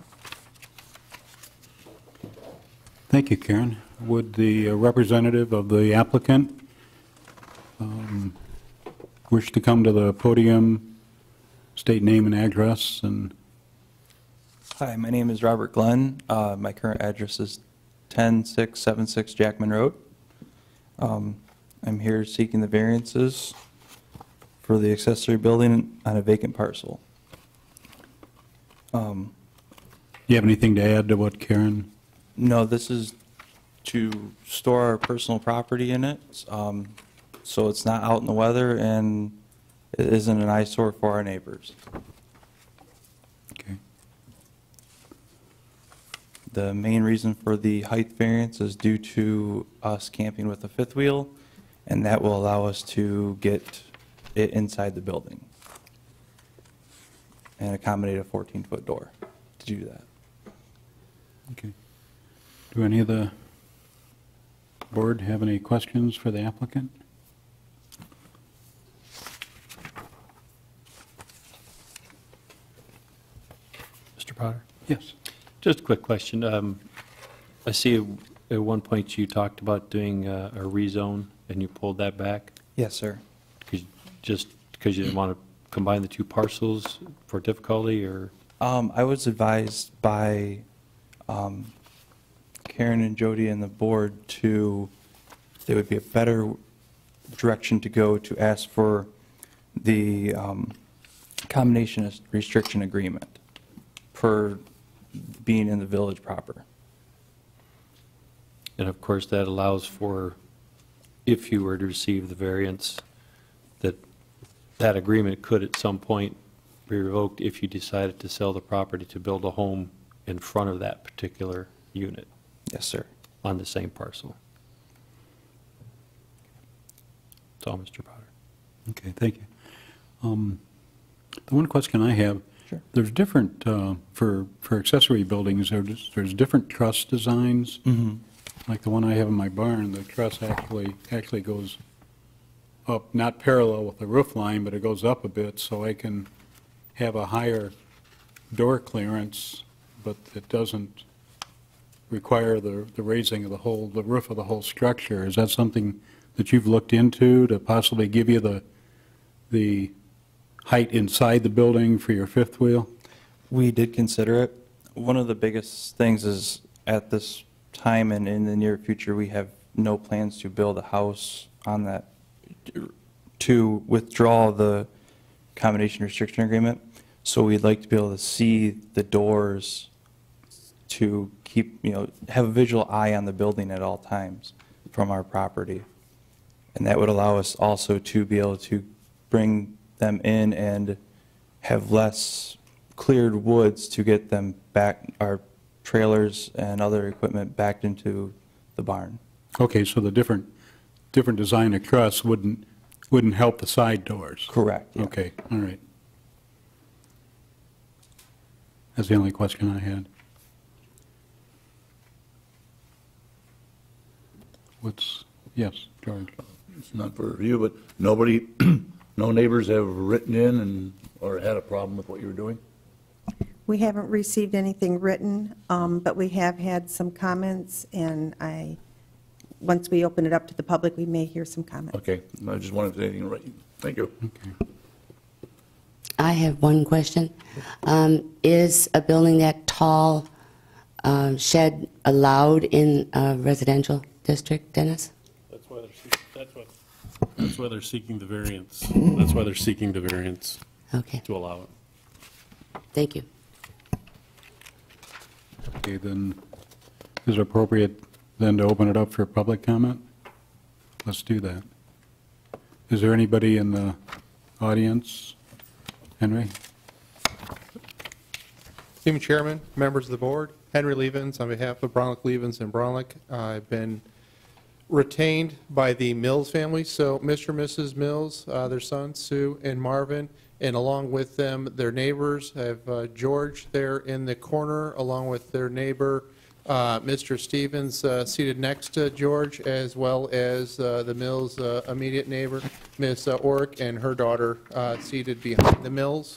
Thank you, Karen. Would the representative of the applicant wish to come to the podium, state name and address, and Hi, my name is Robert Glenn. My current address is 10676 Jackman Road. I'm here seeking the variances for the accessory building on a vacant parcel. you have anything to add to what Karen? No, this is to store our personal property in it, so it's not out in the weather and it isn't an eyesore for our neighbors. Okay. The main reason for the height variance is due to us camping with a fifth wheel, and that will allow us to get it inside the building and accommodate a 14-foot door to do that. Okay. Do any of the board have any questions for the applicant? Mr. Potter? Yes. Just a quick question. I see at one point you talked about doing a rezone, and you pulled that back? Yes, sir. Just because you didn't want to combine the two parcels for difficulty, or? I was advised by Karen and Jody and the board there would be a better direction to go to ask for the combination restriction agreement for being in the village proper. And of course, that allows for, if you were to receive the variance, that agreement could at some point be revoked if you decided to sell the property to build a home in front of that particular unit Yes, sir. on the same parcel. That's all, Mr. Potter. Okay, thank you. The one question I have, Sure. there's different, for accessory buildings, there's different truss designs. Like the one I have in my barn, the truss actually goes up, not parallel with the roof line, but it goes up a bit, so I can have a higher door clearance, but it doesn't require the raising of the roof of the whole structure. Is that something that you've looked into to possibly give you the height inside the building for your fifth wheel? We did consider it. One of the biggest things is at this time and in the near future, we have no plans to build a house on that, to withdraw the combination restriction agreement. So we'd like to be able to see the doors to keep, have a visual eye on the building at all times from our property. And that would allow us also to be able to bring them in and have less cleared woods to get them back, our trailers and other equipment backed into the barn. Okay, so the different design of truss wouldn't help the side doors? Correct. Yeah. Okay, all right. That's the only question I had. Yes, George? It's not for review, but nobody, no neighbors have written in or had a problem with what you were doing? We haven't received anything written, but we have had some comments, and once we open it up to the public, we may hear some comments. Okay, I just wanted to say anything right. Thank you. Okay. I have one question. Is a building that tall shed allowed in a residential district, Dennis? That's why they're seeking the variance. That's why they're seeking the variance Okay, to allow it. thank you. Okay, then, is it appropriate then to open it up for public comment? Let's do that. Is there anybody in the audience? Henry? Mr. Chairman, members of the board, Henry Levens on behalf of Bronlick, Levens, and Bronlick. I've been retained by the Mills family, so Mr. and Mrs. Mills, their sons, Sue and Marvin, and along with them, their neighbors. I have George there in the corner, along with their neighbor, Mr. Stevens, seated next to George, as well as the Mills' immediate neighbor, Miss Orick, and her daughter seated behind the Mills.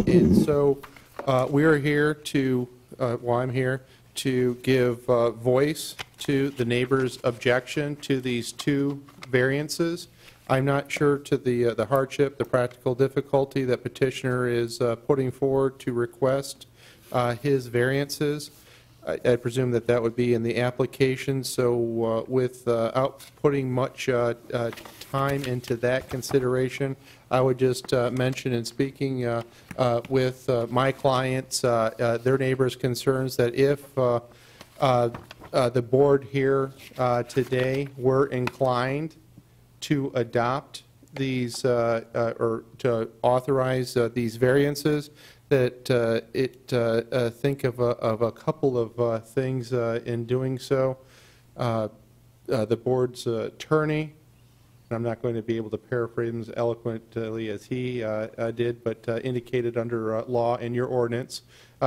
And so we are here to, well, I'm here to give voice to the neighbor's objection to these two variances. I'm not sure to the hardship, the practical difficulty that petitioner is putting forward to request his variances. I presume that that would be in the application, so without putting much time into that consideration, I would just mention in speaking with my clients, their neighbors' concerns, that if the board here today were inclined to adopt these or to authorize these variances, that think of a couple of things in doing so. The board's attorney, and I'm not going to be able to paraphrase him as eloquently as he did, but indicated under law and your ordinance,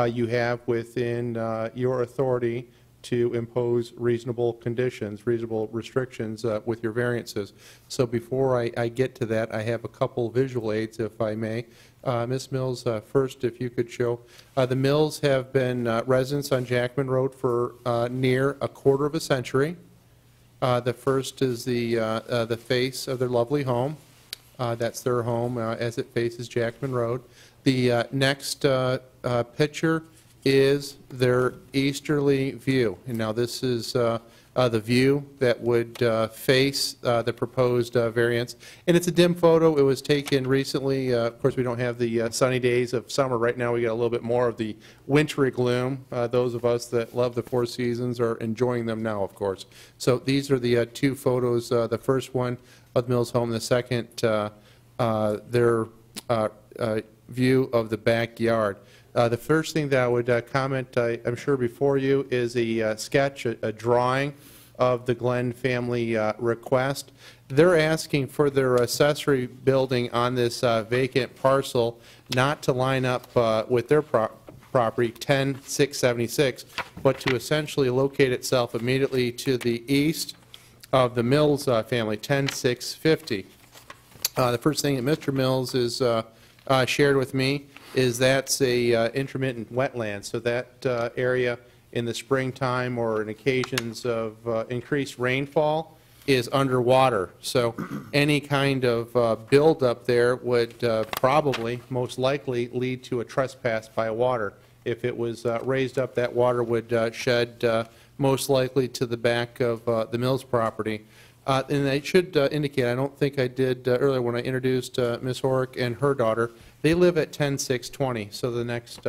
you have within your authority to impose reasonable conditions, reasonable restrictions with your variances. So before I get to that, I have a couple visual aids, if I may. Ms. Mills, first, if you could show. The Mills have been residents on Jackman Road for near a quarter of a century. The first is the face of their lovely home. That's their home as it faces Jackman Road. The next picture is their easterly view. And now this is the view that would face the proposed variance. And it's a dim photo. It was taken recently. Of course, we don't have the sunny days of summer. Right now, we got a little bit more of the wintry gloom. Those of us that love the four seasons are enjoying them now, of course. So these are the two photos. The first one of the Mills home. The second, their view of the backyard. The first thing that I would comment, I'm sure before you, is a sketch, a drawing of the Glenn family request. They're asking for their accessory building on this vacant parcel not to line up with their property, 10676, but to essentially locate itself immediately to the east of the Mills family, 10650. The first thing that Mr. Mills is shared with me is that's a intermittent wetland, so that area in the springtime or in occasions of increased rainfall is underwater. So any kind of buildup there would probably, most likely, lead to a trespass by water. If it was raised up, that water would shed most likely to the back of the Mills property. And I should indicate, I don't think I did earlier when I introduced Ms. Orick and her daughter. They live at 10620, so the next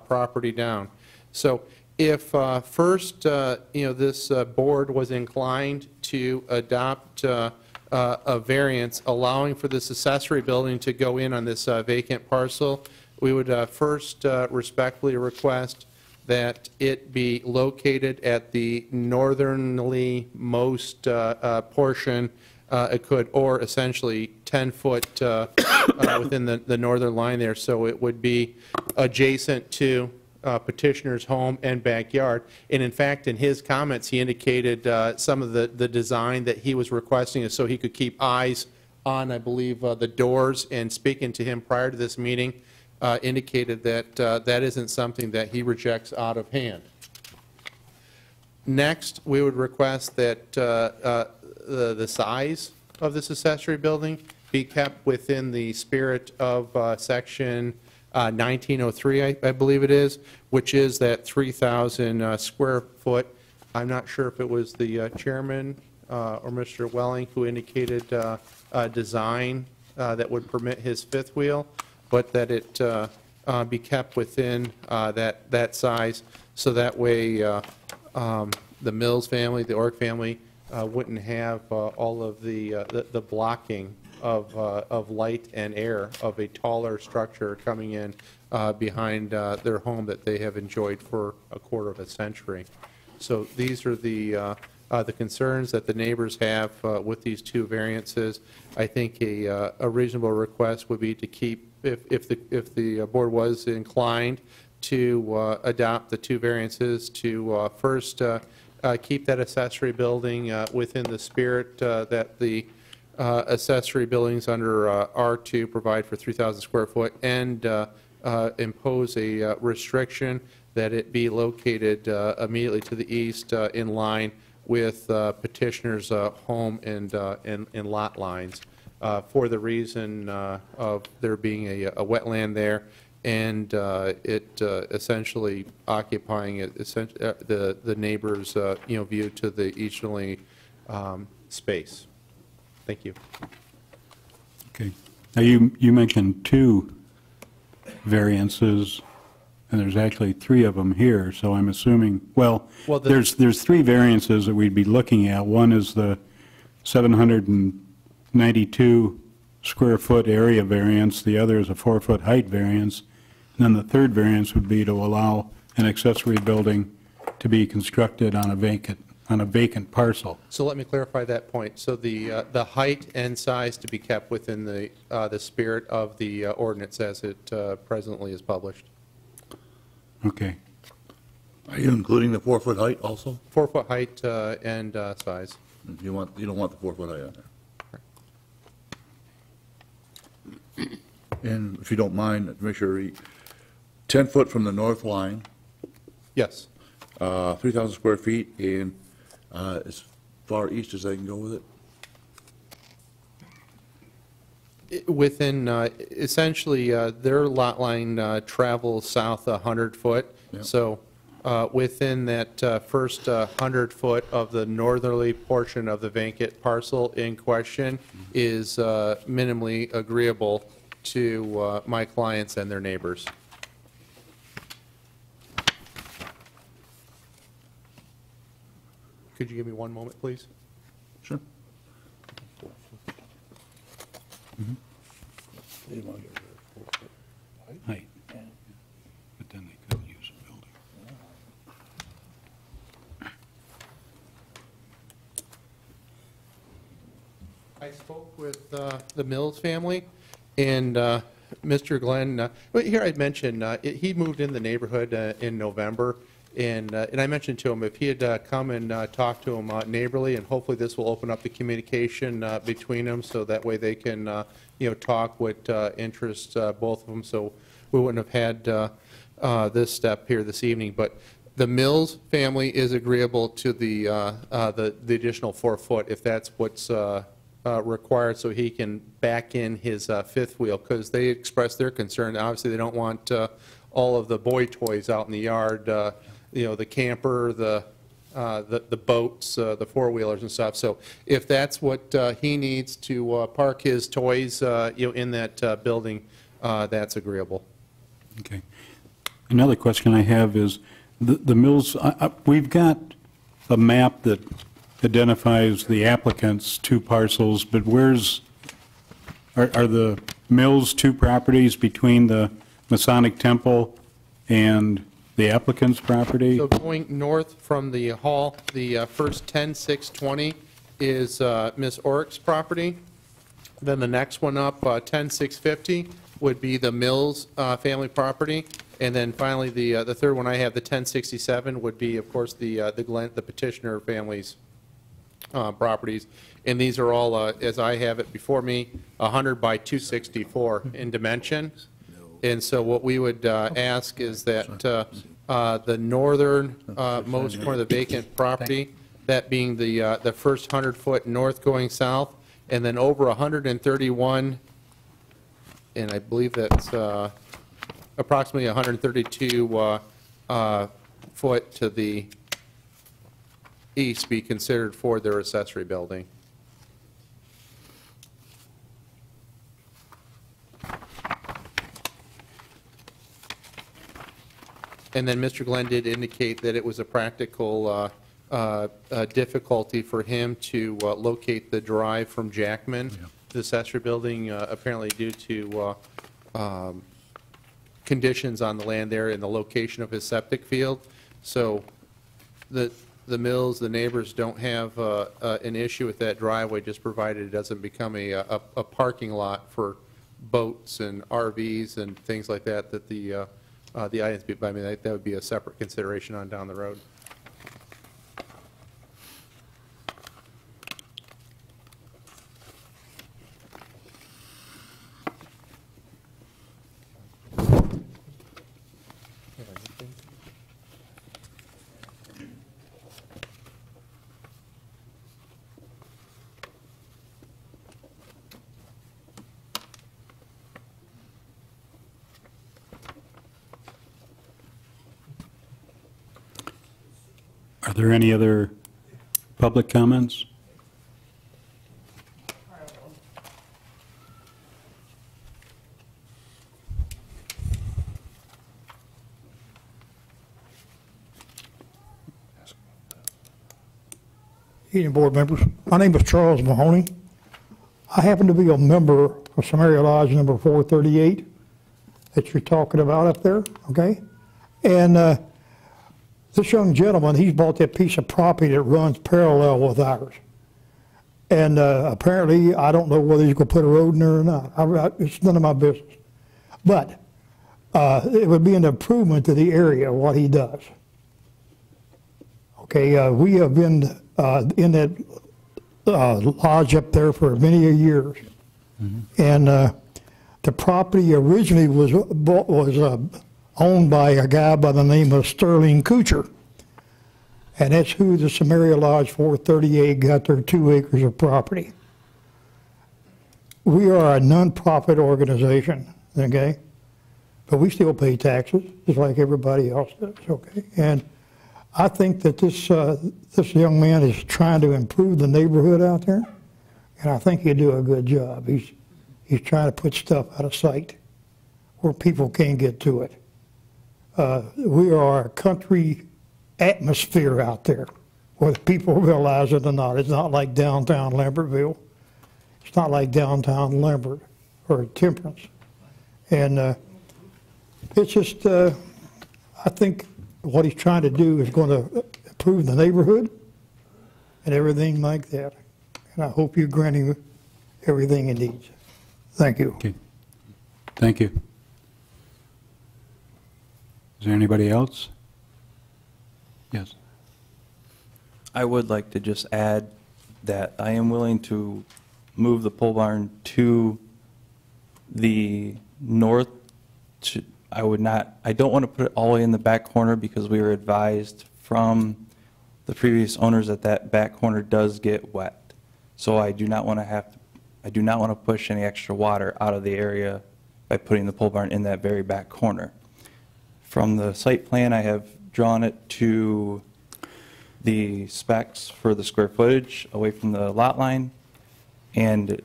property down. So if first, this board was inclined to adopt a variance allowing for this accessory building to go in on this vacant parcel, we would first respectfully request that it be located at the northernly most portion it could, or essentially 10 foot within the northern line there, so it would be adjacent to petitioner's home and backyard. And in fact, in his comments, he indicated some of the design that he was requesting is so he could keep eyes on, I believe, the doors, and speaking to him prior to this meeting, indicated that that isn't something that he rejects out of hand. Next, we would request that the size of this accessory building be kept within the spirit of Section 1903, I believe it is, which is that 3,000 square foot. I'm not sure if it was the chairman or Mr. Welling who indicated a design that would permit his fifth wheel, but that it be kept within that size. So that way, the Mills family, the Ork family, wouldn't have all of the blocking of light and air of a taller structure coming in behind their home that they have enjoyed for a quarter of a century. So these are the concerns that the neighbors have with these two variances. I think a reasonable request would be to keep, if the board was inclined to adopt the two variances, to first keep that accessory building within the spirit that the accessory buildings under R2 provide for 3,000 square foot, and impose a restriction that it be located immediately to the east in line with petitioner's home and lot lines, for the reason of there being a wetland there, and it essentially occupying it, the neighbor's view to the easterly space. Thank you. Okay. Now, you mentioned two variances, and there's actually three of them here, so I'm assuming, well, there's three variances that we'd be looking at. One is the 792 square foot area variance, the other is a 4-foot height variance, and then the third variance would be to allow an accessory building to be constructed on a vacant parcel. So let me clarify that point. So the height and size to be kept within the spirit of the ordinance as it presently is published. Okay. Are you including the 4-foot height also? 4-foot height and size. You don't want the 4-foot height on there. And if you don't mind, Commissioner Reed, 10 foot from the north line, Yes. 3,000 square feet, and as far east as I can go with it? Within, essentially, their lot line travels south 100 foot. Yep. So within that first 100 foot of the northerly portion of the vacant parcel in question is minimally agreeable to my clients and their neighbors. Could you give me one moment, please? Sure. Height. But then they couldn't use the building. I spoke with the Mills family, and Mr. Glenn, well, here I'd mention, he moved in the neighborhood in November, and I mentioned to him if he had come and talked to him neighborly, and hopefully this will open up the communication between them, so that way they can, talk what interests both of them, so we wouldn't have had this step here this evening. But the Mills family is agreeable to the additional 4 foot, if that's what's required, so he can back in his fifth wheel, because they expressed their concern. Obviously, they don't want all of the boy toys out in the yard, the camper, the boats, the four-wheelers and stuff. So if that's what he needs to park his toys, in that building, that's agreeable. Okay. Another question I have is, the Mills, we've got a map that identifies the applicant's two parcels, but are the Mills two properties between the Masonic Temple and the applicant's property? So going north from the hall, the first 10-620 is Ms. Orrick's property. Then the next one up, 10-650, would be the Mills family property. And then finally, the third one I have, the 1067, would be, of course, the petitioner family's properties. And these are all, as I have it before me, 100 by 264 in dimension. And so what we would ask is that the northern most corner of the vacant property, that being the first 100-foot north going south, and then over 131, and I believe that's approximately 132 foot to the east, be considered for their accessory building. And then Mr. Glenn did indicate that it was a practical difficulty for him to locate the drive from Jackman to the accessory building, apparently due to conditions on the land there and the location of his septic field. So the Mills, the neighbors don't have an issue with that driveway, just provided it doesn't become a parking lot for boats and RVs and things like that, that the items, I mean, that would be a separate consideration on down the road. Are there any other public comments? Evening, board members. My name is Charles Mahoney. I happen to be a member of Samaria Lodge number 438 that you're talking about up there, okay? And this young gentleman, he's bought that piece of property that runs parallel with ours. And apparently, I don't know whether he's going to put a road in there or not. It's none of my business. But it would be an improvement to the area, what he does. Okay, we have been in that lodge up there for many years. And the property originally was owned by a guy by the name of Sterling Kuchar. And that's who the Samaria Lodge 438 got their 2 acres of property. We are a nonprofit organization, okay? But we still pay taxes, just like everybody else does, okay? And I think that this young man is trying to improve the neighborhood out there, and I think he'll do a good job. He's trying to put stuff out of sight where people can't get to it. We are a country atmosphere out there, whether people realize it or not. It's not like downtown Lambertville. It's not like downtown Lambert or Temperance. And it's just, I think what he's trying to do is going to improve the neighborhood and everything like that. And I hope you grant him everything he needs. Thank you. Okay. Thank you. Is there anybody else? Yes. I would like to just add that I am willing to move the pole barn to the north. I don't want to put it all the way in the back corner because we were advised from the previous owners that that back corner does get wet. So I do not want to push any extra water out of the area by putting the pole barn in that very back corner. From the site plan, I have drawn it to the specs for the square footage away from the lot line, and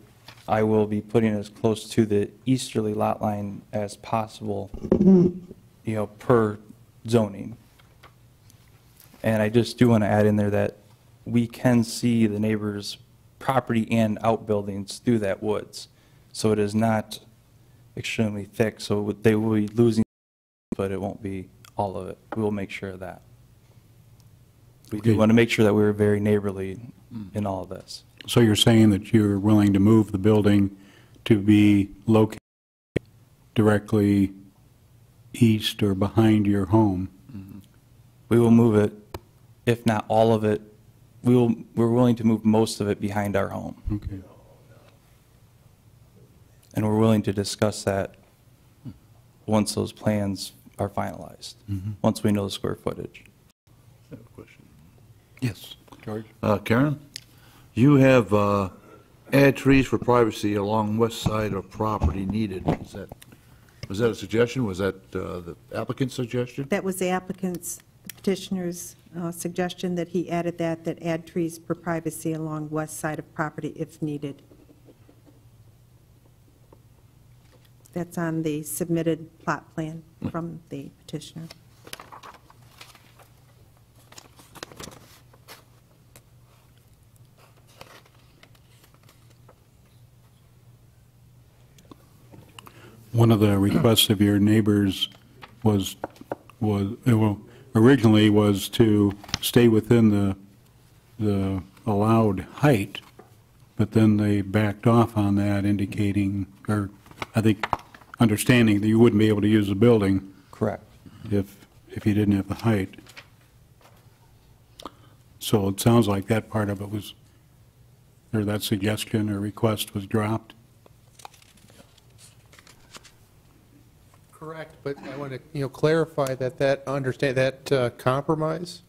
I will be putting it as close to the easterly lot line as possible, per zoning. And I just do want to add in there that we can see the neighbor's property and outbuildings through that woods. So it is not extremely thick, so they will be losing, but it won't be all of it. We will make sure of that. We do want to make sure that we're very neighborly in all of this. So you're saying that you're willing to move the building to be located directly east or behind your home? We will move it, if not all of it. We're willing to move most of it behind our home. Okay. And we're willing to discuss that once those plans are finalized, once we know the square footage. I have a question. Yes. George? Karen, you have add trees for privacy along west side of property needed. Was that a suggestion? Was that the applicant's suggestion? That was the applicant's, the petitioner's suggestion that he added that add trees for privacy along west side of property if needed. That's on the submitted plot plan from the petitioner. one of the requests of your neighbors was, well, originally was to stay within the allowed height, but then they backed off on that, indicating, or I think, understanding that you wouldn't be able to use the building Correct. if you didn't have the height. So it sounds like that part of it was, or that suggestion or request was dropped. Correct, but I want to, clarify that compromise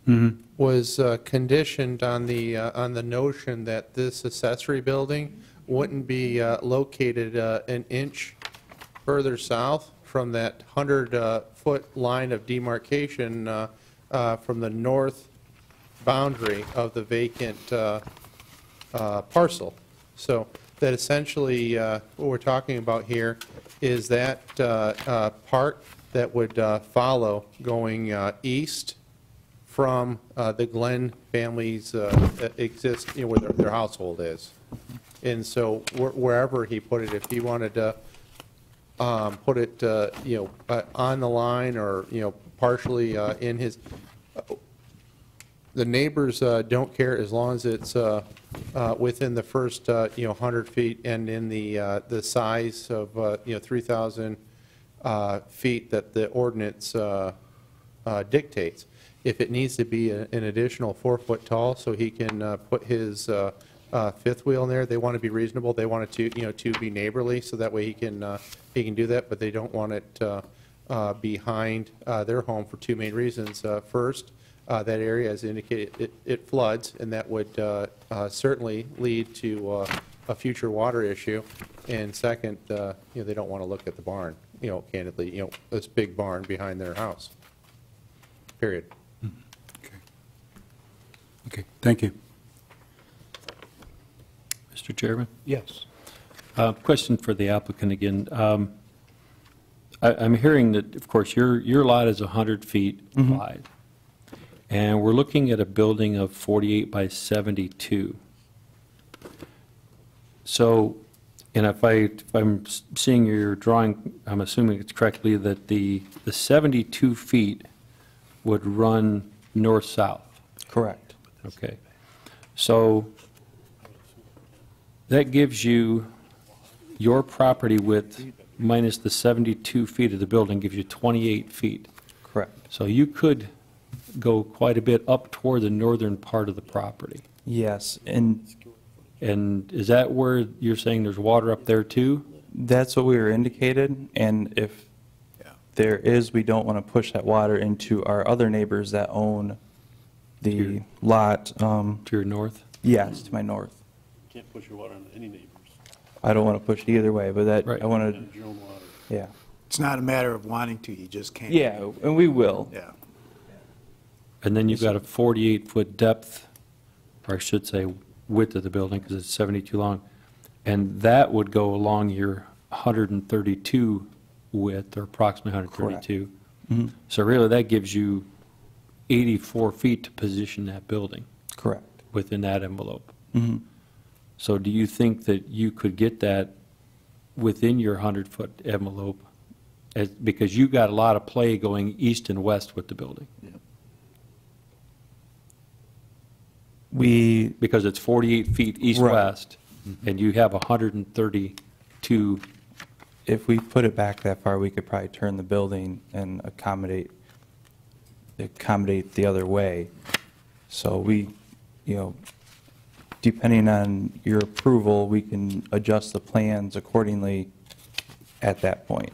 was conditioned on the notion that this accessory building wouldn't be located an inch further south from that 100-foot line of demarcation from the north boundary of the vacant parcel. So that essentially, what we're talking about here is that part that would follow going east from the Glenn family's where their household is. And so wherever he put it, if he wanted to put it, on the line or, partially in his, the neighbors don't care as long as it's within the first, 100 feet and in the size of, 3,000 feet that the ordinance dictates. If it needs to be an additional 4 foot tall so he can put his fifth wheel in there, they want to be reasonable. They want it to be neighborly, so that way he can do that, but they don't want it behind their home for two main reasons. First, that area, as indicated, it floods, and that would certainly lead to a future water issue. And second, they don't want to look at the barn, candidly, this big barn behind their house, period. Okay, thank you. Mr. Chairman? Yes. Question for the applicant again. I'm hearing that, of course, your lot is 100 feet wide, and we're looking at a building of 48 by 72. So, and if I'm seeing your drawing, I'm assuming it's correctly that the 72 feet would run north-south. Correct. Okay. So that gives you your property width minus the 72 feet of the building gives you 28 feet. Correct. So you could go quite a bit up toward the northern part of the property. Yes, and is that where you're saying there's water up there too? that's what we were indicated, and if there is, we don't want to push that water into our other neighbors that own the lot. To your north? Yes, to my north. Can't push your water onto any neighbors. I don't want to push it either way, but that, Right. I want Manage your own water. to, yeah. It's not a matter of wanting to, you just can't. Yeah, and we will. Yeah. And then you've got a 48-foot depth, or I should say width of the building, because it's 72 long, and that would go along your 132 width, or approximately 132. Mhm. So really, that gives you 84 feet to position that building Correct. within that envelope. Mhm. So do you think that you could get that within your 100-foot envelope? Because you got a lot of play going east and west with the building. Because it's 48 feet east-west, and you have 132. If we put it back that far, we could probably turn the building and accommodate the other way. So we, depending on your approval, we can adjust the plans accordingly at that point.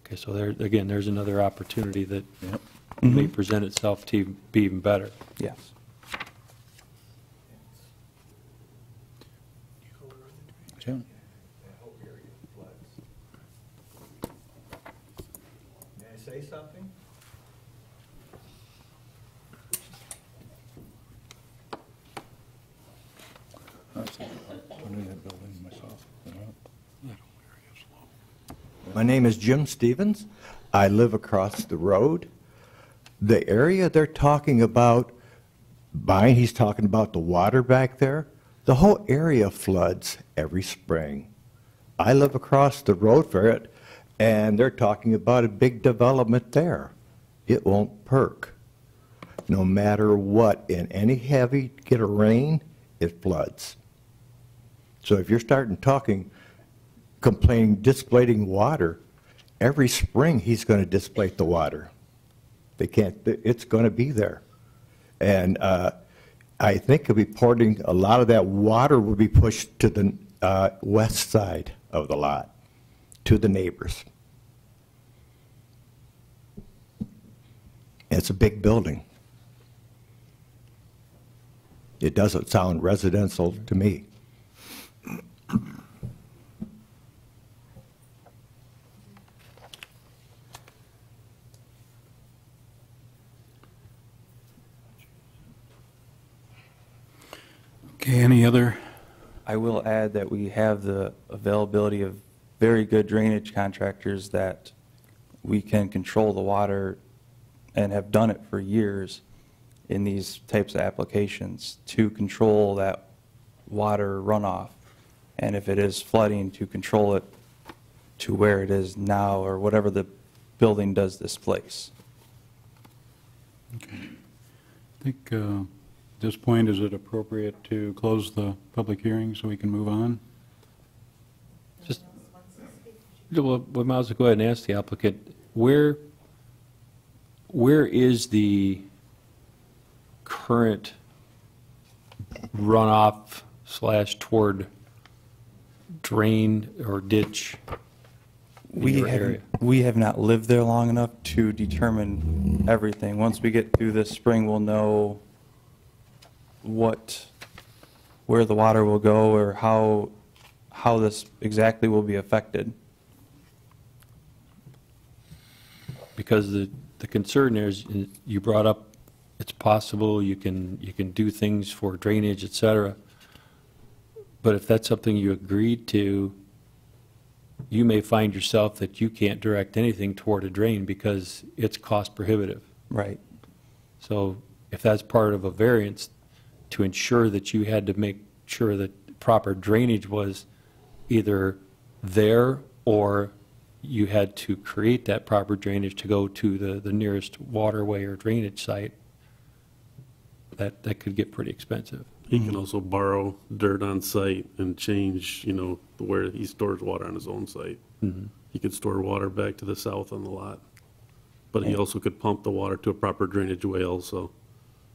Okay, so there, again, there's another opportunity that may present itself to be even better. Yes. Jim? May I say something? My name is Jim Stevens. I live across the road. The area they're talking about buying, he's talking about the water back there. The whole area floods every spring. I live across the road for it, and they're talking about a big development there. It won't perk. No matter what, in any heavy get of rain, it floods. So if you're starting complaining, displacing water, every spring he's going to displace the water. They can't, it's going to be there. And I think a lot of that water will be pushed to the west side of the lot, to the neighbors. It's a big building. It doesn't sound residential to me. Okay, any other? I will add that we have the availability of very good drainage contractors that we can control the water and have done it for years in these types of applications to control that water runoff. And if it is flooding, to control it to where it is now or whatever the building does displace. Okay. I think at this point, is it appropriate to close the public hearing so we can move on? Just, well, we might as well go ahead and ask the applicant, where is the current runoff / toward drain or ditch in your area? We have not lived there long enough to determine everything. Once we get through this spring, we'll know where the water will go or how this exactly will be affected. Because the concern there is, you brought up, it's possible you can do things for drainage, et cetera. But if that's something you agreed to, you may find yourself that you can't direct anything toward a drain because it's cost prohibitive. Right. So if that's part of a variance, to ensure that you had to make sure that proper drainage was either there or you had to create that proper drainage to go to the nearest waterway or drainage site, that could get pretty expensive. He can also borrow dirt on site and change, where he stores water on his own site. Mhm. He could store water back to the south on the lot. But he also could pump the water to a proper drainage way also.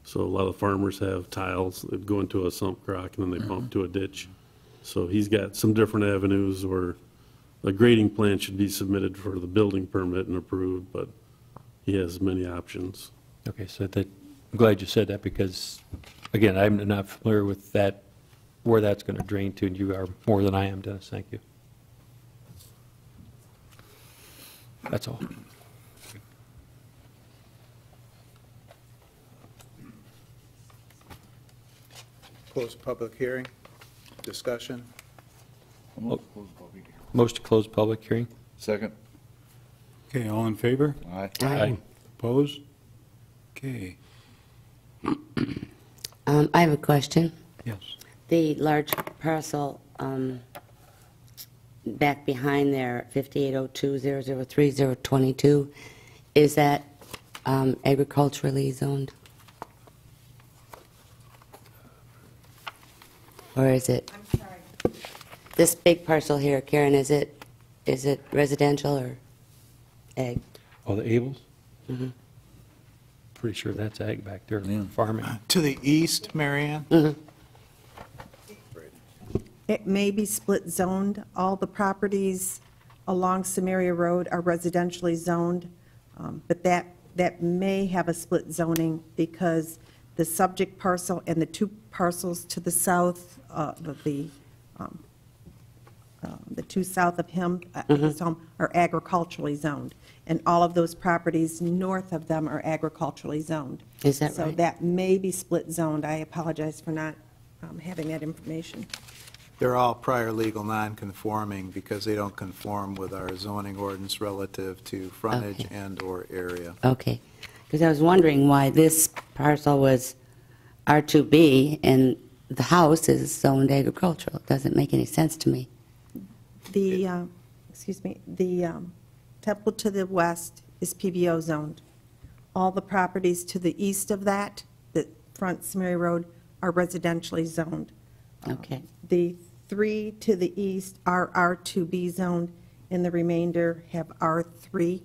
So a lot of farmers have tiles that go into a sump crock and then they pump to a ditch. So he's got some different avenues where a grading plan should be submitted for the building permit and approved, but he has many options. Okay, so I'm glad you said that because, again, I'm not familiar with that, where that's going to drain to, and you are more than I am, Dennis. Thank you. That's all. Close public hearing, discussion. Motion to close public hearing. Second. Okay, all in favor? Aye. Aye. Opposed? Okay, I have a question. yes. The large parcel back behind there, 5802-003-022, is that agriculturally zoned? Or is it? I'm sorry. This big parcel here, Karen, is it residential or ag? Oh, the Abels? Mhm. Pretty sure that's ag back there, Yeah. farming. To the east, Marianne? Mhm. It may be split zoned. All the properties along Samaria Road are residentially zoned, but that may have a split zoning because the subject parcel and the two parcels to the south, the two south of him, his home, are agriculturally zoned. And all of those properties north of them are agriculturally zoned. Is that So right? that may be split zoned. I apologize for not having that information. They're all prior legal non-conforming because they don't conform with our zoning ordinance relative to frontage Okay. and/or area. Okay. Because I was wondering why this parcel was R2B and the house is zoned agricultural. It doesn't make any sense to me. excuse me, the temple to the west is PBO zoned. All the properties to the east of that fronts Mary Road are residentially zoned. Okay. The 3 to the east are R2B zoned, and the remainder have R3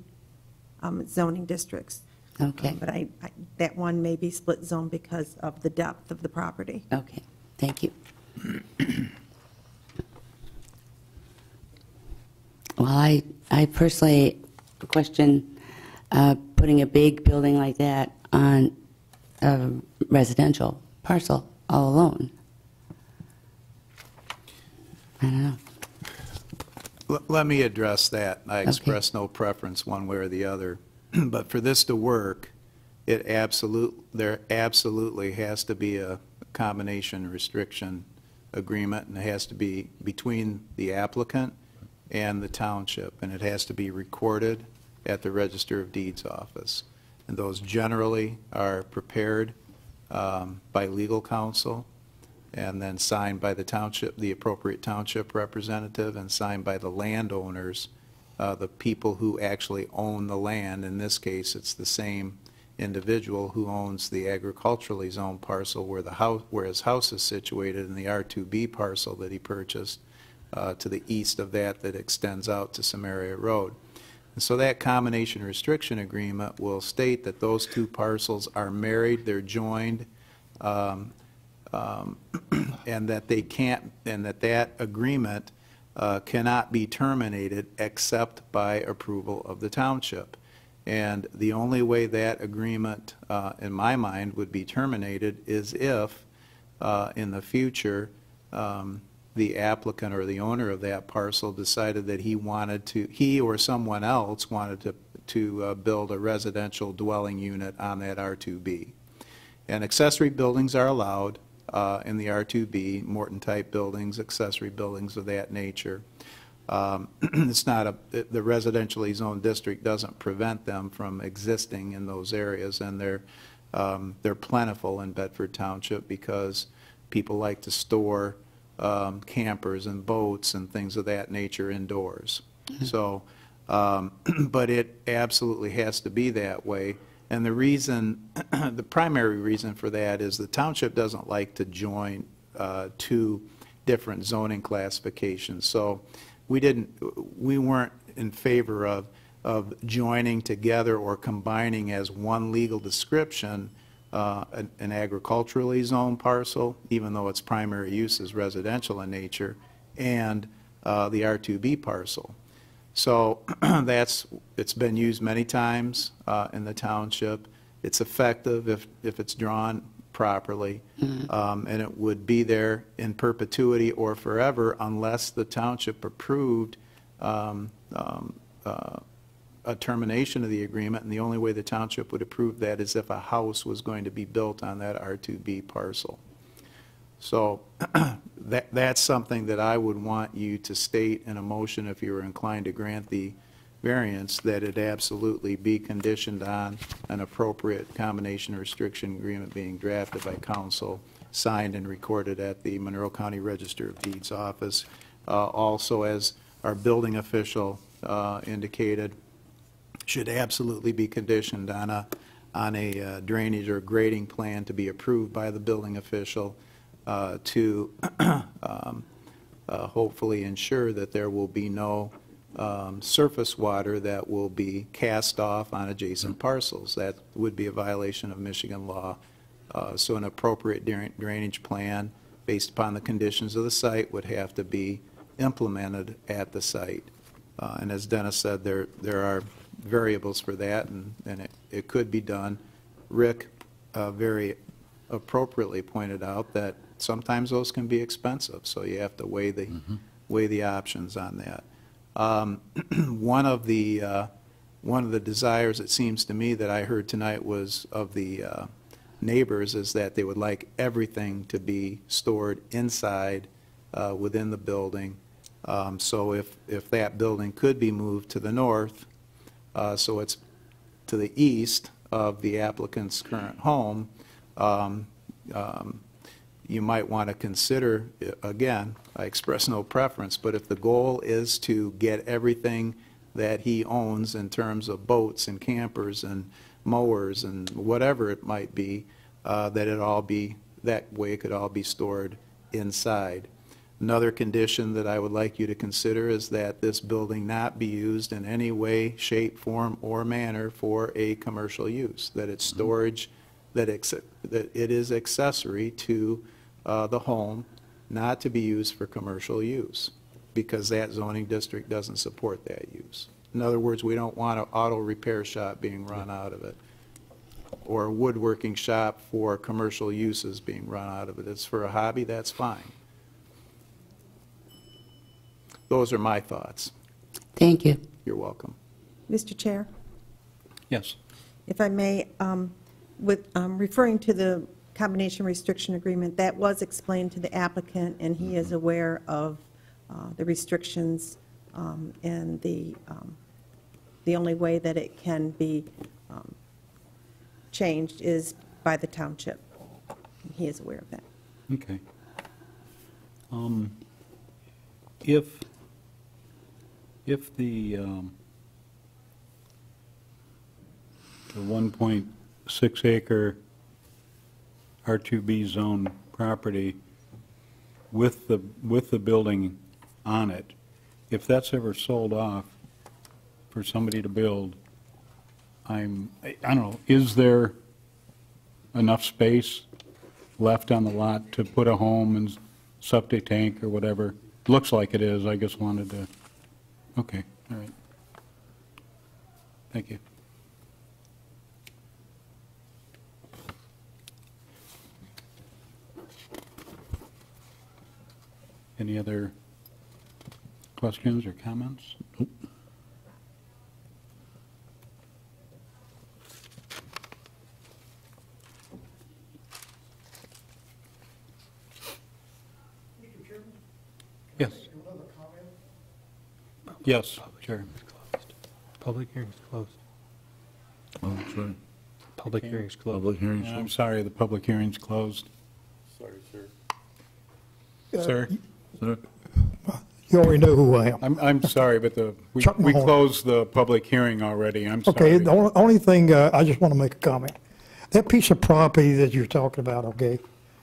zoning districts. Okay. But that one may be split zone because of the depth of the property. Okay, thank you. Well, I personally question putting a big building like that on a residential parcel all alone. I don't know. Let me address that. I express no preference one way or the other. But for this to work, there absolutely has to be a combination restriction agreement, and it has to be between the applicant and the township, and it has to be recorded at the Register of Deeds office. And those generally are prepared by legal counsel and then signed by the township, the appropriate township representative, and signed by the landowners, the people who actually own the land. In this case, it's the same individual who owns the agriculturally zoned parcel where his house is situated, in the R2B parcel that he purchased to the east of that extends out to Samaria Road. And so that combination restriction agreement will state that those two parcels are married, they're joined, and that they can't, and that agreement cannot be terminated except by approval of the township. And the only way that agreement, in my mind, would be terminated is if, in the future, the applicant or the owner of that parcel decided that he or someone else wanted to build a residential dwelling unit on that R2B. And accessory buildings are allowed in the R2B, Morton-type buildings, accessory buildings of that nature. It's not the residentially zoned district doesn't prevent them from existing in those areas, and they're plentiful in Bedford Township because people like to store campers and boats and things of that nature indoors. So, but it absolutely has to be that way. And the reason, the primary reason for that is the township doesn't like to join two different zoning classifications. So we weren't in favor of joining together or combining as one legal description an agriculturally zoned parcel, even though its primary use is residential in nature, and the R2B parcel. So it's been used many times in the township. It's effective if it's drawn properly, and it would be there in perpetuity or forever unless the township approved a termination of the agreement, and the only way the township would approve that is if a house was going to be built on that R2B parcel. So that's something that I would want you to state in a motion if you were inclined to grant the variance, that it absolutely be conditioned on an appropriate combination restriction agreement being drafted by council, signed and recorded at the Monroe County Register of Deeds office. Also, as our building official indicated, should absolutely be conditioned on a drainage or grading plan to be approved by the building official to hopefully ensure that there will be no surface water that will be cast off on adjacent parcels. That would be a violation of Michigan law. So an appropriate drainage plan based upon the conditions of the site would have to be implemented at the site. And as Dennis said, there are variables for that, and it could be done. Rick very appropriately pointed out that sometimes those can be expensive, so you have to weigh the options on that. One of the desires, it seems to me, that I heard tonight was of the neighbors is that they would like everything to be stored inside within the building. So if that building could be moved to the north, so it's to the you might want to consider, again, I express no preference, but if the goal is to get everything that he owns in terms of boats and campers and mowers and whatever it might be, that it all be, that way it could all be stored inside. Another condition that I would like you to consider is that this building not be used in any way, shape, form, or manner for a commercial use, that it's storage, that it is accessory to the home, not to be used for commercial use, because that zoning district doesn't support that use. In other words, we don't want an auto repair shop being run out of it, or a woodworking shop for commercial uses being run out of it. It's for a hobby, that's fine. Those are my thoughts. Thank you. You're welcome. Mr. Chair, Yes. if I may, with referring to the combination restriction agreement, that was explained to the applicant, and he is aware of the restrictions, and the only way that it can be changed is by the township. He is aware of that. Okay. If the 1.6 acre R2B zone property with the building on it, if that's ever sold off for somebody to build, I don't know, is there enough space left on the lot to put a home and septic tank or whatever? Looks like it is, I just wanted to, okay, all right. Thank you. Any other questions or comments? Nope. Yes. Yes, sure. Public hearing's closed. Oh, that's right. Public hearing's closed. Public hearings. I'm sorry, the public hearing's closed. Sorry, sir. Sir? Sir? You already know who I am. I'm sorry, but we Chuck Mahoney. closed the public hearing already. I'm sorry. Okay, the only thing, I just want to make a comment. That piece of property that you're talking about, okay,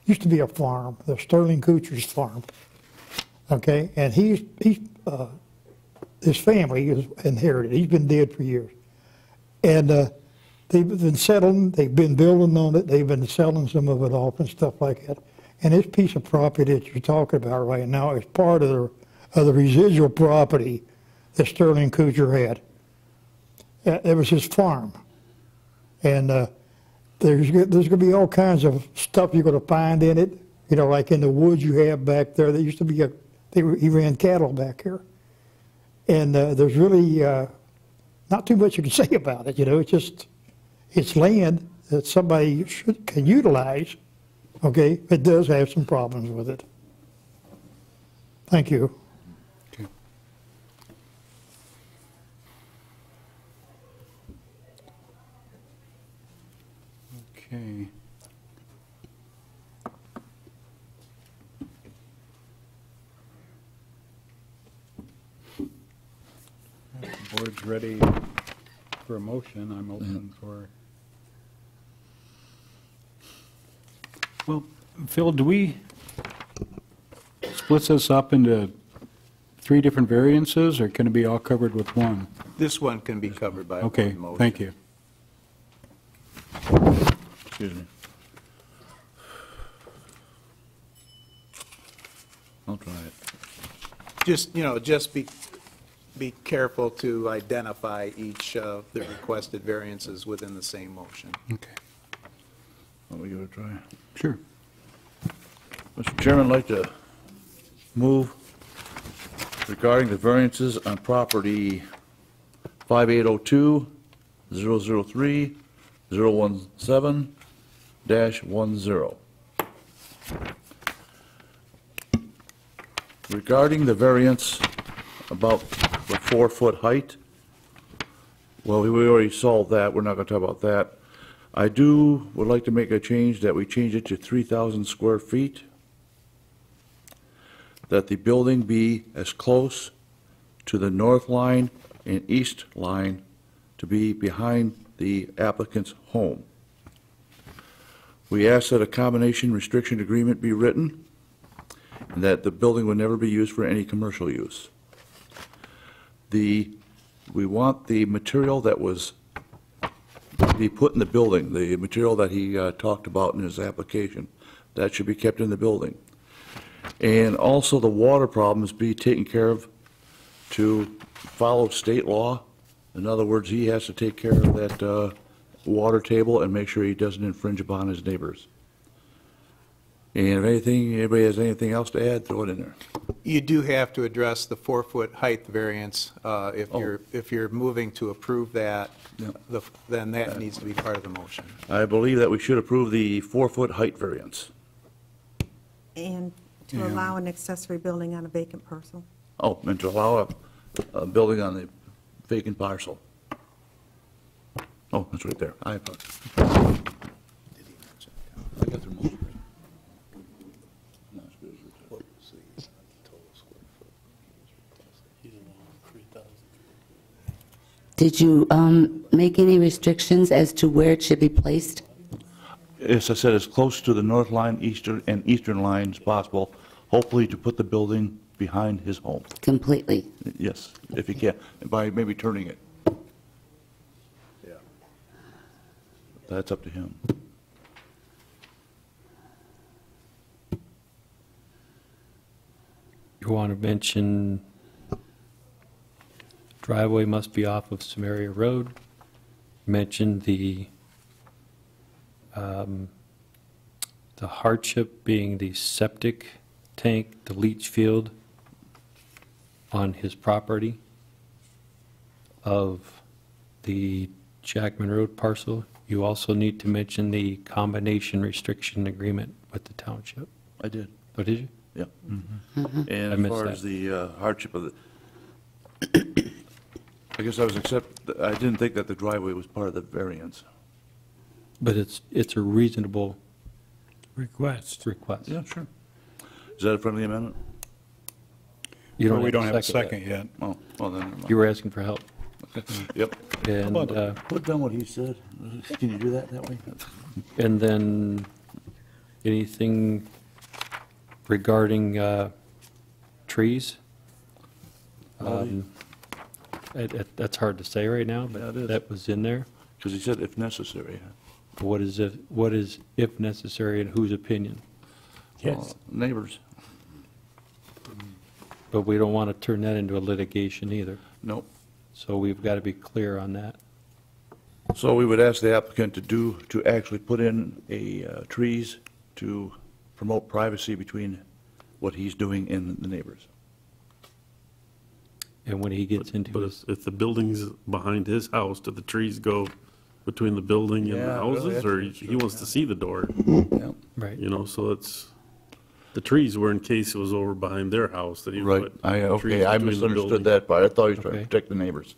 used to be a farm, the Sterling Kuchar's farm, okay? And his family is inherited. He's been dead for years. And they've been settling, they've been building on it, they've been selling some of it off and stuff like that. And this piece of property that you're talking about right now is part of the residual property that Sterling Kuchar had. It was his farm. And there's going to be all kinds of stuff you're going to find in it, you know, like in the woods you have back there. There used to be he ran cattle back here. And there's really not too much you can say about it, you know. It's land that somebody can utilize, okay? It does have some problems with it. Thank you. Okay. The board's ready for a motion. I'm open for. Well, Phil, do we split this up into 3 different variances, or can it be all covered with one? This one can be covered by Okay, one motion. thank you. Excuse me. I'll try it. Just, just be careful to identify each of the requested variances within the same motion. Okay. Let me give it a try. Sure. Mr. Chairman, I'd like to move regarding the variances on property 5802, 003, 017-10. Regarding the variance about the 4-foot height, well, we already solved that. We're not going to talk about that. I would like to make a change that we change it to 3,000 square feet that the building be as close to the north line and east line to be behind the applicant's home. We ask that a combination restriction agreement be written and that the building would never be used for any commercial use. We want the material that was to be put in the building, the material that he talked about in his application, that should be kept in the building. And also the water problems be taken care of to follow state law. In other words, he has to take care of that water table and make sure he doesn't infringe upon his neighbors. And if anybody has anything else to add, throw it in there. You do have to address the 4-foot height variance. If you're moving to approve that, then that needs to be part of the motion. I believe that we should approve the 4-foot height variance. And to allow an accessory building on a vacant parcel. Oh, and to allow a building on the vacant parcel. Oh, that's right there. I apologize. Did you make any restrictions as to where it should be placed? As I said, as close to the north line, eastern line as possible, hopefully to put the building behind his home. Completely? Yes, if he can, by maybe turning it. Yeah. That's up to him. You want to mention driveway must be off of Samaria Road. Mention the hardship being the septic tank, the leach field on his property of the Jackman Road parcel. You also need to mention the combination restriction agreement with the township. I did. Oh, did you? Yeah. I And as missed far that. as the hardship of the, I guess I didn't think that the driveway was part of the variance. But it's a reasonable Request. request. Yeah, sure. Is that a friendly amendment? You Well, we don't have a second second yet. Oh, well then, never mind. You were asking for help. Yep. And, Put down what he said. Can you do that way? and then anything regarding trees? That's hard to say right now, Yeah, it but is. that was in there. Because he said if necessary. What is if necessary and whose opinion? Yes. Neighbors. But we don't want to turn that into a litigation either. Nope. So we've got to be clear on that. So we would ask the applicant to actually put in trees to promote privacy between what he's doing and the neighbors. And when he gets into But his, if the building's behind his house, do the trees go between the building and the Yeah, really, houses? Or that's he wants to see the door, Yep. right, you know, so it's, the trees were in case it was over behind their house that he Right. put Okay, trees I between the misunderstood building. that part. I thought he was trying to Okay. protect the neighbors.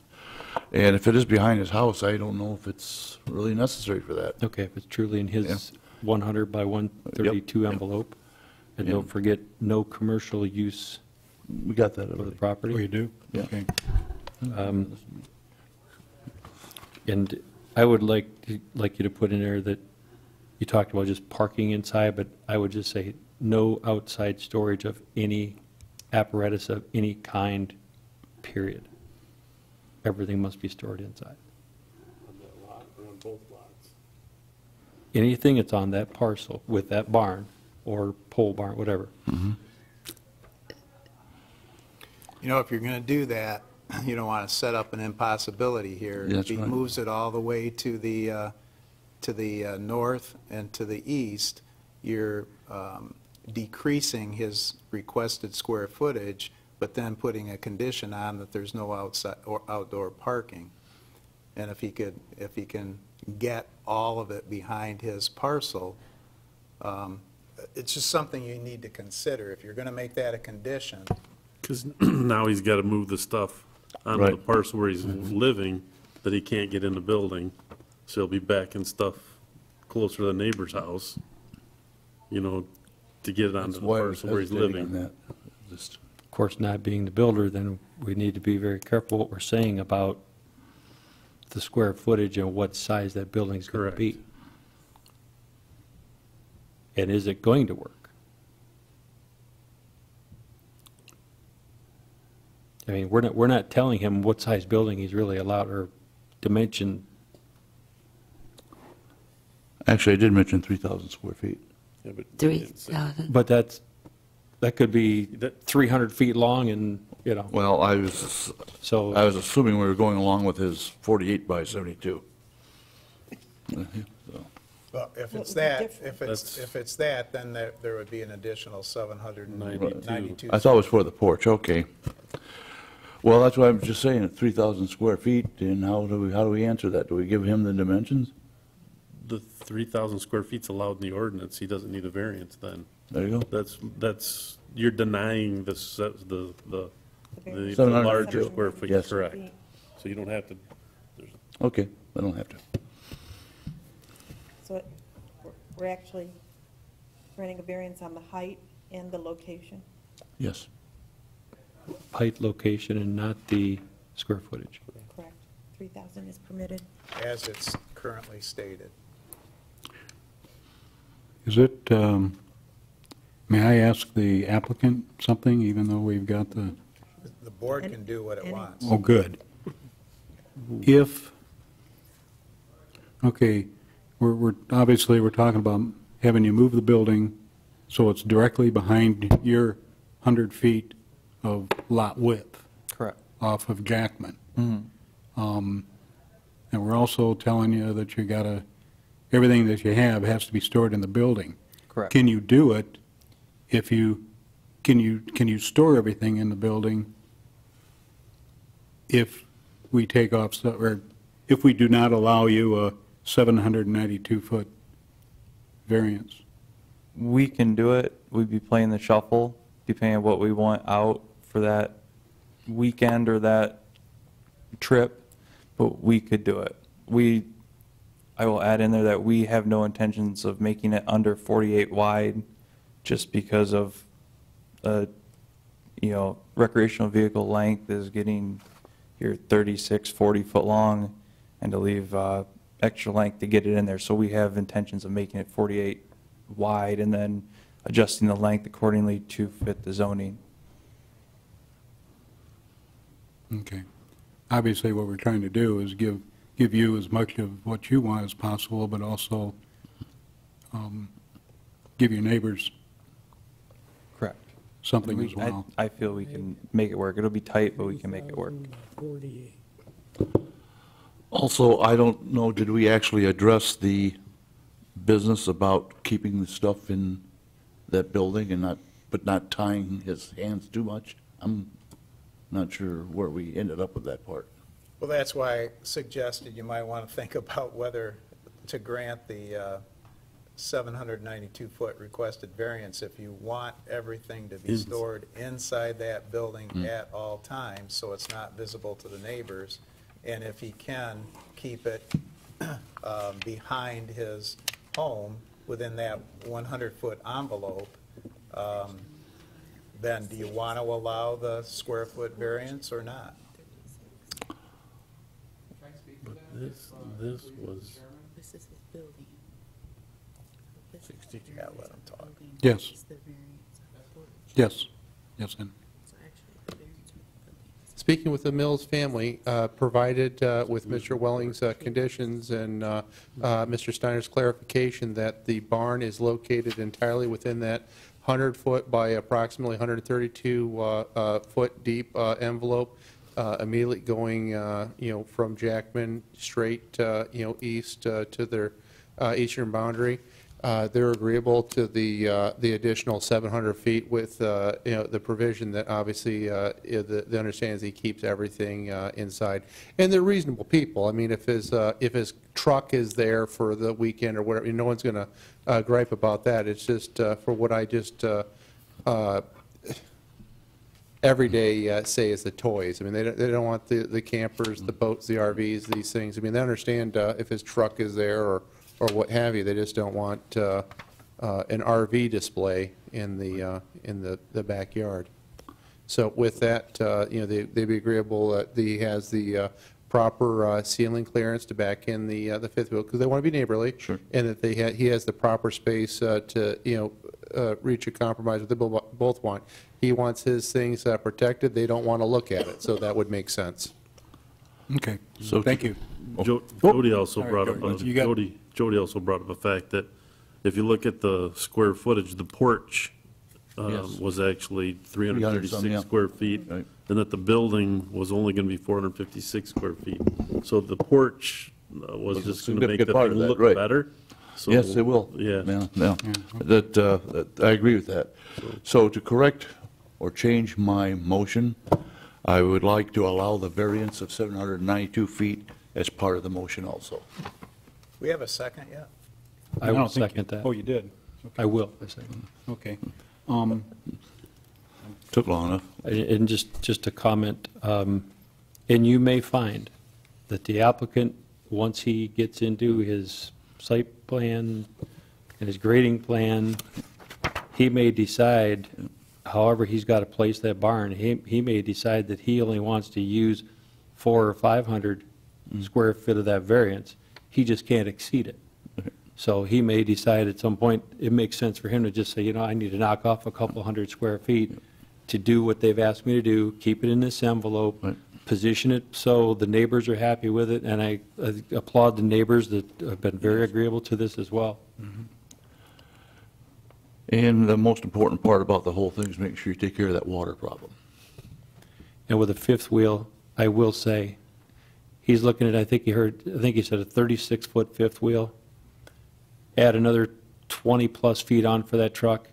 And if it is behind his house, I don't know if it's really necessary for that. okay, if it's truly in his 100 by 132 Yep. envelope. And Yeah. don't forget, no commercial use We got that of the already. property. Oh, you do? Yeah. Okay. And I would like you to put in there that you talked about just parking inside, but I would just say no outside storage of any apparatus of any kind, period. Everything must be stored inside. Anything that's on that parcel with that barn or pole barn, whatever. You know, if you're going to do that, you don't want to set up an impossibility here. That's If he right. moves it all the way to the north and to the east, you're decreasing his requested square footage, but then putting a condition on that there's no outside or outdoor parking. And if he can get all of it behind his parcel, it's just something you need to consider. If you're going to make that a condition, Because now he's got to move the stuff onto the Right. parcel where he's living that he can't get in the building. So he'll be backing stuff closer to the neighbor's house, you know, to get it onto That's the why I was parcel where he's hesitating on living. that. Just- Of course, not being the builder, then we need to be very careful what we're saying about the square footage and what size that building's going to be. And is it going to work? I mean, we're not telling him what size building he's really allowed, or dimension. Actually, I did mention 3,000 square feet. Yeah, but 3,000. But that could be 300 feet long and, you know, Well, I was so. assuming we were going along with his 48 by 72. So, Well, if What it's would be that, different? if it's that, then there would be an additional 792. I thought it was for the porch, okay. Well, that's why I'm just saying, 3,000 square feet, and how do we answer that? Do we give him the dimensions? The 3,000 square feet's allowed in the ordinance, he doesn't need a variance then. There you go. That's, you're denying the 700 larger feet. square feet, Yes. correct. So you don't have to, Okay, I don't have to. So we're actually granting a variance on the height and the location? Yes. Height, location, and not the square footage. Correct. 3,000 is permitted. As it's currently stated. Is it, may I ask the applicant something, even though we've got the, The board can do what it wants. oh, good. If, okay, obviously, we're talking about having you move the building so it's directly behind your 100 feet of lot width Correct. off of Jackman. And we're also telling you that you gotta, everything that you have has to be stored in the building. Correct. Can you do it if you, can you store everything in the building if we take off, or if we do not allow you a 792-foot variance? We can do it. We'd be playing the shuffle, depending on what we want out for that weekend or that trip, but we could do it. I will add in there that we have no intentions of making it under 48 wide, just because of, recreational vehicle length is getting your 36, 40-foot long, and to leave extra length to get it in there. So we have intentions of making it 48 wide and then adjusting the length accordingly to fit the zoning. Okay. Obviously, what we're trying to do is give you as much of what you want as possible, but also give your neighbors Correct. something We- as well. I feel we can make it work. It'll be tight, but we can make it work. Also, I don't know, did we actually address the business about keeping the stuff in that building and not tying his hands too much? I'm not sure where we ended up with that part. Well, that's why I suggested you might want to think about whether to grant the 792-foot requested variance if you want everything to be stored inside that building at all times, so it's not visible to the neighbors, and if he can, keep it behind his home within that 100-foot envelope, then do you want to allow the square foot variance or not? this was, This is his building. Yeah, let him talk. Yes, It's the variance. yes, yes, and So actually, the variance would be- Speaking with the Mills family, provided with Mr. Welling's conditions and Mr. Steiner's clarification that the barn is located entirely within that 100-foot by approximately 132-foot deep envelope, immediately going, from Jackman straight, east to their eastern boundary. They're agreeable to the additional 700 feet with, the provision that obviously, the understanding is he keeps everything inside. And they're reasonable people. I mean, if his truck is there for the weekend or whatever, no one's going to gripe about that. It's just for what I just every day say is the toys. I mean, they don't want the campers, the boats, the RVs, these things. I mean, they understand if his truck is there or what have you. They just don't want an RV display in the backyard. So with that, they'd be agreeable that he has the proper ceiling clearance to back in the fifth wheel, because they want to be neighborly. Sure. And that he has the proper space to, reach a compromise that they both want. He wants his things protected, they don't want to look at it, so that would make sense. Okay, So thank you. Jody also All right, brought up, George, you got- Jody also brought up the fact that if you look at the square footage, the porch Yes. was actually 300 some, 336 yeah. square feet, Right. and that the building was only going to be 456 square feet. So the porch was Was a just going to make significant the part thing of that, look right. better. So- Yes, it will. Yeah. Yeah. I agree with that. So to correct or change my motion, I would like to allow the variance of 792 feet as part of the motion also. We have a second yet? I don't will think- second that. Oh, you did? I will. Okay. Took long enough. And just a comment, and you may find that the applicant, once he gets into his site plan and his grading plan, he may decide, however he's got to place that barn, he may decide that he only wants to use 400 or 500 square feet of that variance. He just can't exceed it. So he may decide at some point, it makes sense for him to just say, I need to knock off a couple hundred square feet to do what they've asked me to do, keep it in this envelope, Right. position it so the neighbors are happy with it, and I applaud the neighbors that have been very agreeable to this as well. And the most important part about the whole thing is making sure you take care of that water problem. And with a fifth wheel, I will say, he's looking at, I think he said a 36-foot fifth wheel. Add another 20-plus feet on for that truck.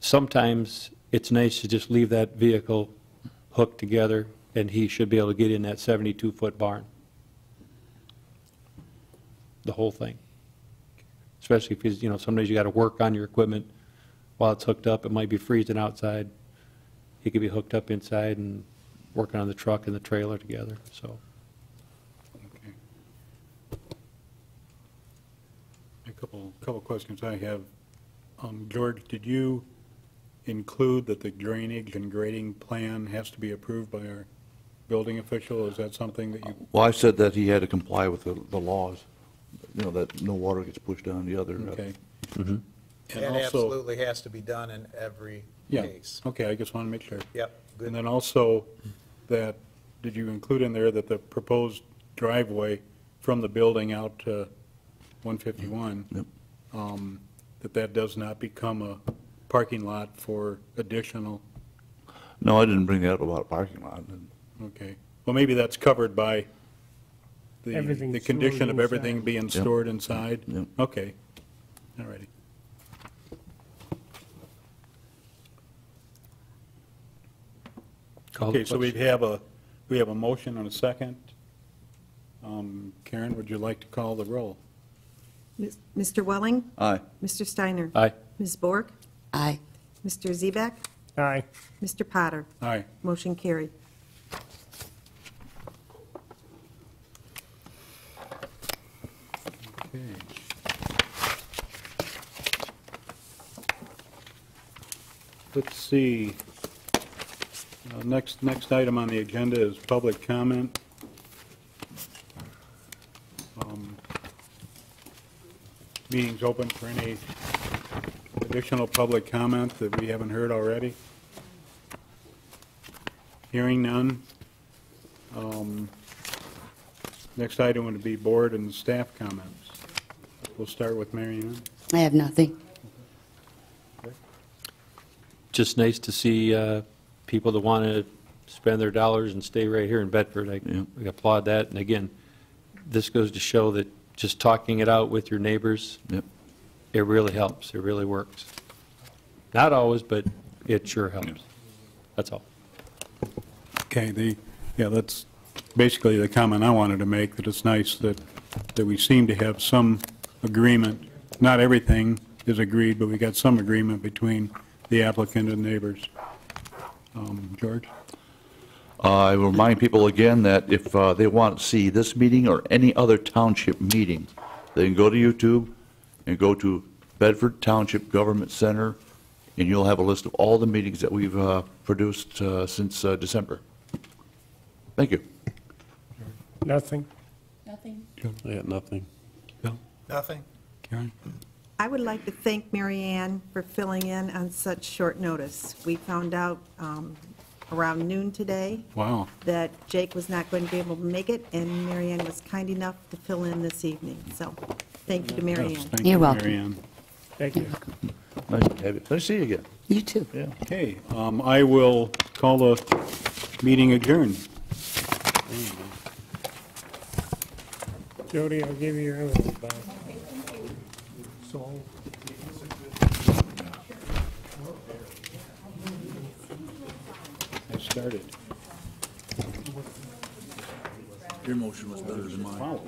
Sometimes it's nice to just leave that vehicle hooked together, and he should be able to get in that 72-foot barn. The whole thing. Especially if he's, some days you got to work on your equipment while it's hooked up. It might be freezing outside. He could be hooked up inside and working on the truck and the trailer together, so. Okay. A couple questions I have. George, did you include that the drainage and grading plan has to be approved by our building official? Is that something that you, Well, I said that he had to comply with the laws, that no water gets pushed down the other. okay? That And also, absolutely has to be done in every yeah, case. okay, I just want to make sure. Yep, good. And then also, that, did you include in there that the proposed driveway from the building out to 151, Yep. that does not become a parking lot for additional, No, I didn't bring that up about a parking lot. okay. Well, maybe that's covered by the Everything's condition stored of everything inside. being stored inside? Yep. Okay, all righty. Call the Okay, so we question. have a motion and a second. Karen, would you like to call the roll? Mr. Welling? Aye. Mr. Steiner? Aye. Ms. Borg? Aye. Mr. Zebek? Aye. Mr. Potter? Aye. Motion carried. Okay. Let's see. Next item on the agenda is public comment. Meeting's open for any additional public comment that we haven't heard already. Hearing none. Next item would be board and staff comments. We'll start with Mary Ann. I have nothing. Just nice to see people that want to spend their dollars and stay right here in Bedford. I applaud that. And again, this goes to show that just talking it out with your neighbors, Yep. it really helps. It really works. Not always, but it sure helps. That's all. Okay, that's basically the comment I wanted to make, that it's nice that we seem to have some agreement. Not everything is agreed, but we got some agreement between the applicant and neighbors. George? I will remind people again that if they want to see this meeting or any other township meeting, they can go to YouTube and go to Bedford Township Government Center and you'll have a list of all the meetings that we've produced since December. Thank you. Nothing? Nothing. I got nothing. Bill? Nothing. Karen? I would like to thank Mary Ann for filling in on such short notice. We found out around noon today Wow. that Jake was not going to be able to make it, and Mary Ann was kind enough to fill in this evening. So, thank you to Mary Yes, Ann. thank You're you, welcome. Mary Ann. Thank you. Nice to have you. Nice to see you again. You too. Yeah. Okay, I will call the meeting adjourned. Jody, I'll give you your envelope back. I started. Your motion was better than mine. Wow.